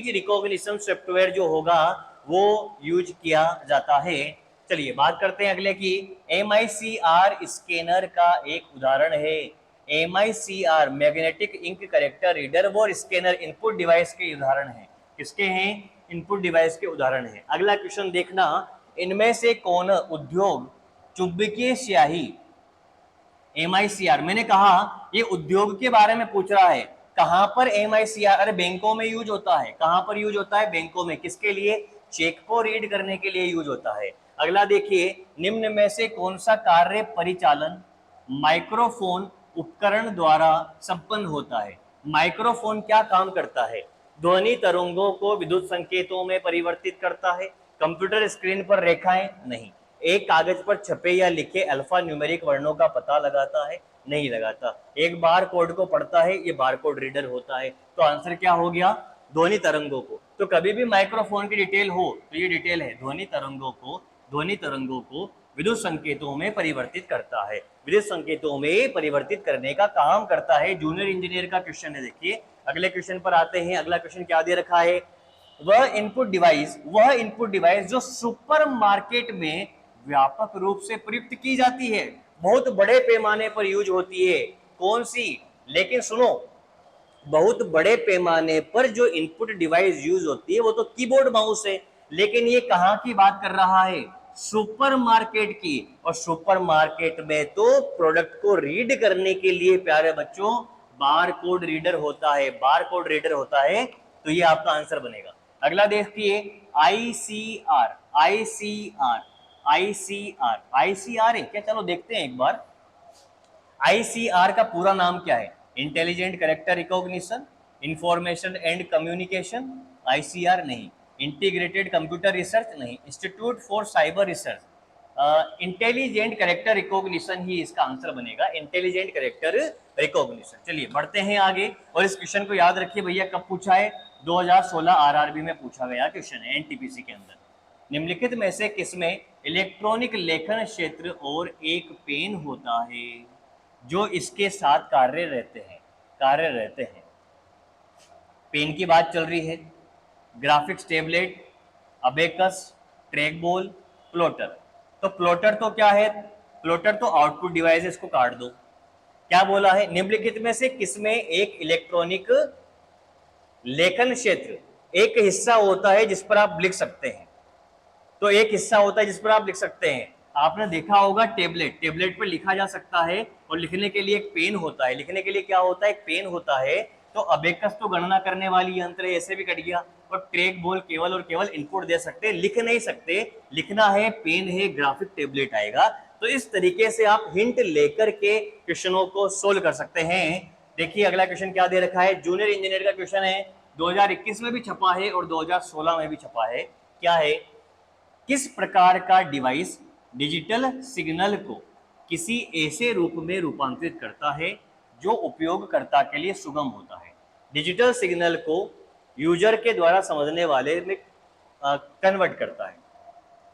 रिकॉग्निशन सॉफ्टवेयर जो होगा वो यूज किया जाता है। चलिए बात करते हैं अगले की। MICR स्कैनर का एक उदाहरण है। MICR magnetic ink character reader वो स्कैनर इनपुट डिवाइस के उदाहरण है। किसके हैं? इनपुट डिवाइस के उदाहरण है। अगला क्वेश्चन देखना, इनमें से कौन उद्योग चुंबकीय स्याही, MICR, मैंने कहा ये उद्योग के बारे में पूछ रहा है। कहां पर MICR? अरे बैंकों में यूज होता है। कहां पर यूज होता है? बैंकों में। किसके लिए? चेक को रीड करने के लिए यूज होता है। अगला देखिए, निम्न में से कौन सा कार्य परिचालन माइक्रोफोन उपकरण द्वारा संपन्न होता है? माइक्रोफोन क्या काम करता है? ध्वनि तरंगों को विद्युत संकेतों में परिवर्तित करता है। कंप्यूटर स्क्रीन पर रेखाएं नहीं, एक कागज पर छपे या लिखे अल्फा न्यूमेरिक वर्णों का पता लगाता है? नहीं लगाता। एक बार कोड को पढ़ता है, ये बार कोड रीडर होता है। तो आंसर क्या हो गया? ध्वनि तरंगों को। तो कभी भी माइक्रोफोन की डिटेल हो तो ये डिटेल है, ध्वनि तरंगों को विद्युत संकेतों में परिवर्तित करता है, विद्युत संकेतों में परिवर्तित करने का काम करता है। जूनियर इंजीनियर का क्वेश्चन है, देखिए। अगले क्वेश्चन पर आते हैं। अगला क्वेश्चन क्या दे रखा है? वह इनपुट डिवाइस जो सुपरमार्केट में व्यापक रूप से प्रयुक्त की जाती है, बहुत बड़े पैमाने पर यूज होती है, कौन सी? लेकिन सुनो, बहुत बड़े पैमाने पर जो इनपुट डिवाइस यूज होती है वो तो कीबोर्ड माउस है, लेकिन ये कहां की बात कर रहा है? सुपरमार्केट की। और सुपरमार्केट में तो प्रोडक्ट को रीड करने के लिए प्यारे बच्चों बार कोड रीडर होता है, बार कोड रीडर होता है। तो ये आपका आंसर बनेगा। अगला देखिए, आईसीआर है क्या? चलो देखते हैं एक बार। आईसीआर का पूरा नाम क्या है? Intelligent character recognition, information and communication, ICR नहीं, इंटीग्रेटेड कंप्यूटर रिसर्च नहीं, institute for cyber research, intelligent character recognition ही इसका आंसर बनेगा, इंटेलिजेंट कैरेक्टर रिकॉग्निशन। चलिए बढ़ते हैं आगे, और इस क्वेश्चन को याद रखिए भैया, कब पूछा है? 2016 आरआरबी में पूछा गया क्वेश्चन है एनटीपीसी के अंदर। निम्नलिखित में से किसमें इलेक्ट्रॉनिक लेखन क्षेत्र और एक पेन होता है जो इसके साथ कार्य रहते हैं? पेन की बात चल रही है, graphics tablet, abacus, track ball, plotter. तो प्लॉटर तो क्या है? प्लॉटर तो आउटपुट डिवाइस है, इसको काट दो। क्या बोला है? निम्नलिखित में से किसमें एक इलेक्ट्रॉनिक लेखन क्षेत्र, एक हिस्सा होता है जिस पर आप लिख सकते हैं। तो एक हिस्सा होता है जिस पर आप लिख सकते हैं। आपने देखा होगा टेबलेट, टेबलेट पर लिखा जा सकता है, और लिखने के लिए एक पेन होता है। लिखने के लिए क्या होता है? एक पेन होता है। तो अबेकस तो गणना करने वाली यंत्र है, ऐसे भी कट गया। और ट्रैक बॉल केवल और केवल इनपुट दे सकते, लिख नहीं सकते। लिखना है, पेन है, ग्राफिक टेबलेट आएगा। तो इस तरीके से आप हिंट लेकर के क्वेश्चनों को सोल्व कर सकते हैं। देखिए अगला क्वेश्चन क्या दे रखा है, जूनियर इंजीनियर का क्वेश्चन है, 2021 में भी छपा है और 2016 में भी छपा है। क्या है? किस प्रकार का डिवाइस डिजिटल सिग्नल को किसी ऐसे रूप में रूपांतरित करता है जो उपयोगकर्ता के लिए सुगम होता है? डिजिटल सिग्नल को यूजर के द्वारा समझने वाले में कन्वर्ट करता है।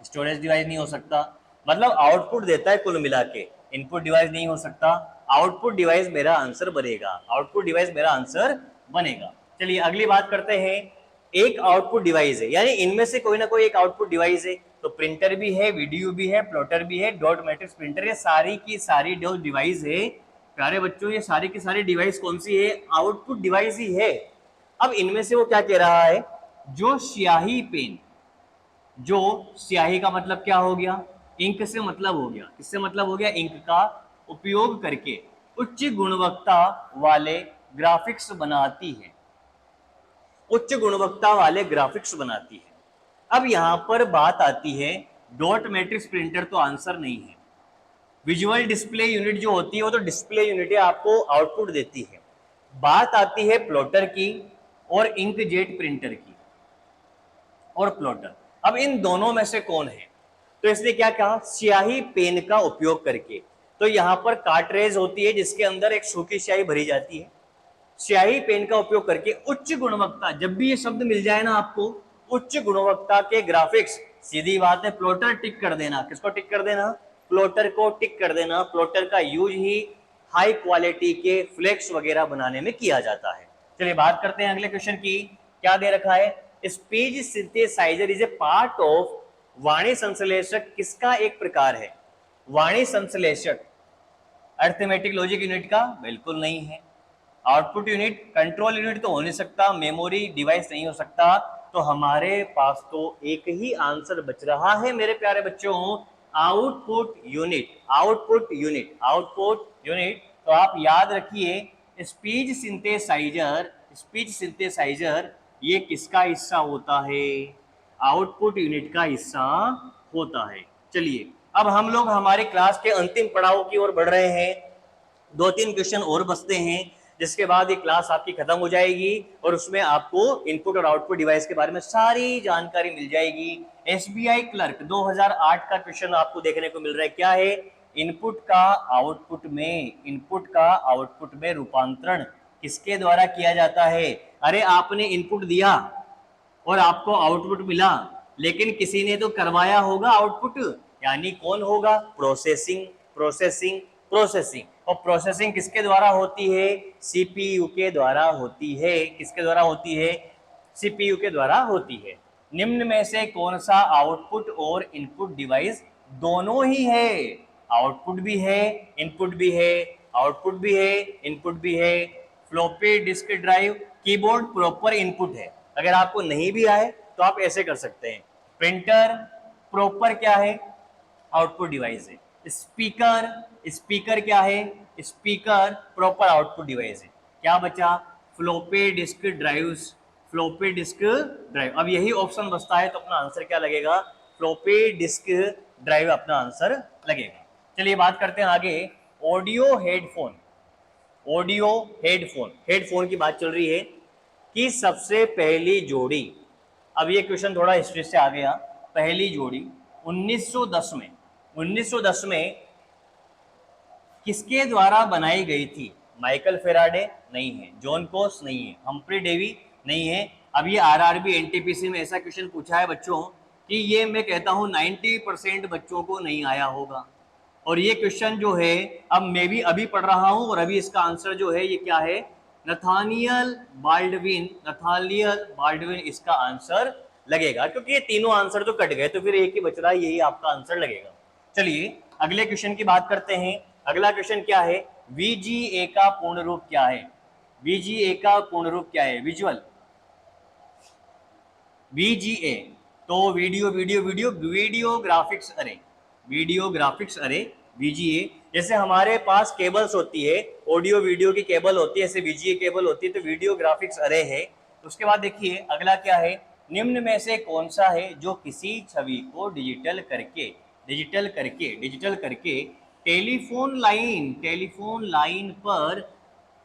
स्टोरेज डिवाइस नहीं हो सकता, मतलब आउटपुट देता है कुल मिला के, इनपुट डिवाइस नहीं हो सकता। आउटपुट डिवाइस मेरा आंसर बनेगा, आउटपुट डिवाइस मेरा आंसर बनेगा। चलिए अगली बात करते हैं, एक आउटपुट डिवाइस है, यानी इनमें से कोई ना कोई एक आउटपुट डिवाइस है। तो प्रिंटर भी है, वीडियो भी है, प्लॉटर भी है, डॉट मैट्रिक्स प्रिंटर, ये सारी की सारी जो डिवाइस है प्यारे बच्चों, ये सारी की सारी डिवाइस कौन सी है? आउटपुट डिवाइस ही है। अब इनमें से वो क्या कह रहा है, जो स्याही पेन, जो स्याही का मतलब क्या हो गया? इंक से मतलब हो गया, किससे मतलब हो गया? इंक का उपयोग करके उच्च गुणवत्ता वाले ग्राफिक्स बनाती है, उच्च गुणवत्ता वाले ग्राफिक्स बनाती है। अब यहां पर बात आती है, डॉट मैट्रिक्स प्रिंटर तो आंसर नहीं है। विजुअल डिस्प्ले यूनिट जो होती है वो तो डिस्प्ले यूनिट है, आपको आउटपुट देती है। बात आती है प्लॉटर की और इंकजेट प्रिंटर की और प्लॉटर। अब इन दोनों में से कौन है? तो इसने क्या कहा, स्याही पेन का उपयोग करके। तो यहां पर कार्ट्रेज होती है जिसके अंदर एक सूखी स्याही भरी जाती है। स्याही पेन का उपयोग करके उच्च गुणवत्ता, जब भी ये शब्द मिल जाए ना आपको, उच्च गुणवत्ता के ग्राफिक्स, सीधी बात है प्लॉटर टिक कर देना। किसको टिक कर देना? प्लॉटर को टिक कर देना। प्लॉटर का यूज ही हाई क्वालिटी के फ्लेक्स वगैरह बनाने में किया जाता है। चलिए बात करते हैं अगले क्वेश्चन की। क्या दे रखा है, speech synthesiser is a part of, वाणी संश्लेषक किसका एक प्रकार है? वाणी संश्लेषक अर्थमेटिक लॉजिक यूनिट का बिल्कुल नहीं है। आउटपुट यूनिट, कंट्रोल यूनिट तो हो नहीं सकता, मेमोरी डिवाइस नहीं हो सकता। तो हमारे पास तो एक ही आंसर बच रहा है मेरे प्यारे बच्चों, output unit, output unit, output unit. तो आप याद रखिए, स्पीच सिंथेसाइजर, स्पीच सिंथेसाइजर ये किसका हिस्सा होता है? आउटपुट यूनिट का हिस्सा होता है। चलिए अब हम लोग हमारे क्लास के अंतिम पड़ाव की ओर बढ़ रहे हैं। 2-3 क्वेश्चन और बचते हैं, जिसके बाद ये क्लास आपकी खत्म हो जाएगी और उसमें आपको इनपुट और आउटपुट डिवाइस के बारे में सारी जानकारी मिल जाएगी। एसबीआई क्लर्क 2008 का क्वेश्चन आपको देखने को मिल रहा है। क्या है? इनपुट का आउटपुट में, इनपुट का आउटपुट में रूपांतरण किसके द्वारा किया जाता है? अरे आपने इनपुट दिया और आपको आउटपुट मिला, लेकिन किसी ने तो करवाया होगा आउटपुट, यानी कौन होगा? Processing, processing, processing. और प्रोसेसिंग किसके द्वारा होती है? सीपीयू के द्वारा होती है। किसके द्वारा होती है? सीपीयू के द्वारा होती है। निम्न में से कौन सा आउटपुट और इनपुट डिवाइस दोनों ही है? आउटपुट भी है, इनपुट भी है, आउटपुट भी है, इनपुट भी है। Floppy disk drive, keyboard proper input है। अगर आपको नहीं भी आए तो आप ऐसे कर सकते हैं। प्रिंटर प्रॉपर क्या है? आउटपुट डिवाइस है। स्पीकर, स्पीकर क्या है? स्पीकर प्रॉपर आउटपुट डिवाइस है। क्या बचा? Floppy disk drives, floppy disk drive. अब यही ऑप्शन बचता है, तो अपना आंसर क्या लगेगा? फ्लॉपी डिस्क ड्राइव अपना आंसर लगेगा। चलिए बात करते हैं आगे, audio headphone. Audio headphone, headphone की बात चल रही है कि सबसे पहली जोड़ी, अब ये क्वेश्चन थोड़ा हिस्ट्री से आ गया, पहली जोड़ी 1910 में किसके द्वारा बनाई गई थी? माइकल फेराडे नहीं है, जॉन कोस नहीं है, हम्फ्री डेवी नहीं है। अब ये आरआरबी एनटीपीसी में ऐसा क्वेश्चन पूछा है बच्चों कि ये मैं कहता हूं 90% बच्चों को नहीं आया होगा। और ये क्वेश्चन जो है अब मैं भी अभी पढ़ रहा हूं और अभी इसका आंसर जो है ये क्या है? नथानियल बाल्डविन, नथानियल बाल्डविन इसका आंसर लगेगा, क्योंकि ये तीनों आंसर तो कट गए तो फिर एक ही बच रहा है, यही आपका आंसर लगेगा। चलिए अगले क्वेश्चन की बात करते हैं। अगला क्वेश्चन क्या है? VGA का पूर्ण रूप क्या है? VGA का पूर्ण रूप क्या है? विजुअल VGA तो video video video video graphics अरे, वीडियो ग्राफिक्स अरे VGA। जैसे हमारे पास केबल्स होती है, ऑडियो वीडियो की केबल होती है, ऐसे VGA केबल होती है, तो वीडियो ग्राफिक्स अरे है। उसके बाद देखिए अगला क्या है? निम्न में से कौन सा है जो किसी छवि को डिजिटल करके टेलीफोन लाइन पर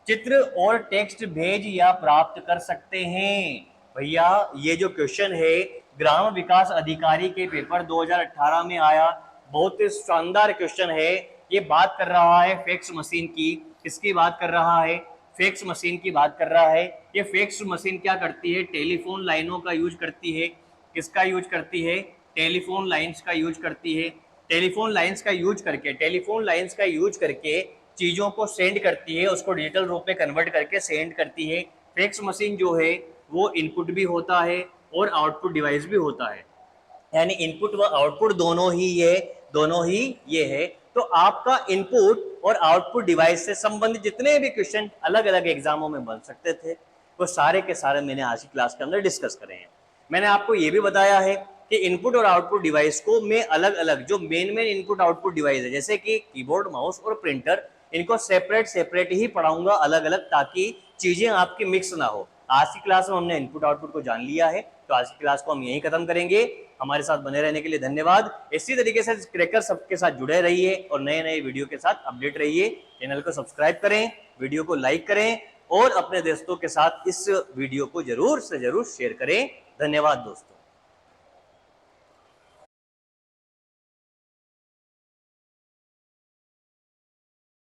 चित्र और टेक्स्ट भेज या प्राप्त कर सकते हैं? भैया ये जो क्वेश्चन है ग्राम विकास अधिकारी के पेपर 2018 में आया, बहुत ही शानदार क्वेश्चन है। ये बात कर रहा है फैक्स मशीन की, इसकी बात कर रहा है फैक्स मशीन की बात कर रहा है। ये फैक्स मशीन क्या करती है? टेलीफोन लाइनों का यूज करती है। किसका यूज करती है? टेलीफोन लाइंस का यूज करती है। टेलीफोन लाइंस का यूज करके चीजों को सेंड करती है, उसको डिजिटल रूप में कन्वर्ट करके सेंड करती है। फैक्स मशीन जो है वो इनपुट भी होता है और आउटपुट डिवाइस भी होता है, यानी इनपुट व आउटपुट दोनों ही ये है। तो आपका इनपुट और आउटपुट डिवाइस से संबंधित जितने भी क्वेश्चन अलग अलग एग्जामों में बन सकते थे वो सारे के सारे मैंने आज की क्लास के अंदर डिस्कस करे हैं। मैंने आपको ये भी बताया है कि इनपुट और आउटपुट डिवाइस को मैं अलग अलग जो मेन इनपुट आउटपुट डिवाइस है जैसे कि कीबोर्ड, माउस और प्रिंटर, इनको सेपरेट ही पढ़ाऊंगा अलग अलग, ताकि चीजें आपकी मिक्स ना हो। आज की क्लास में हमने इनपुट आउटपुट को जान लिया है, तो आज की क्लास को हम यहीं खत्म करेंगे। हमारे साथ बने रहने के लिए धन्यवाद। इसी तरीके से क्रैकर सबके साथ जुड़े रहिए और नए नए वीडियो के साथ अपडेट रहिए। चैनल को सब्सक्राइब करें, वीडियो को लाइक करें और अपने दोस्तों के साथ इस वीडियो को जरूर से जरूर शेयर करें। धन्यवाद दोस्तों।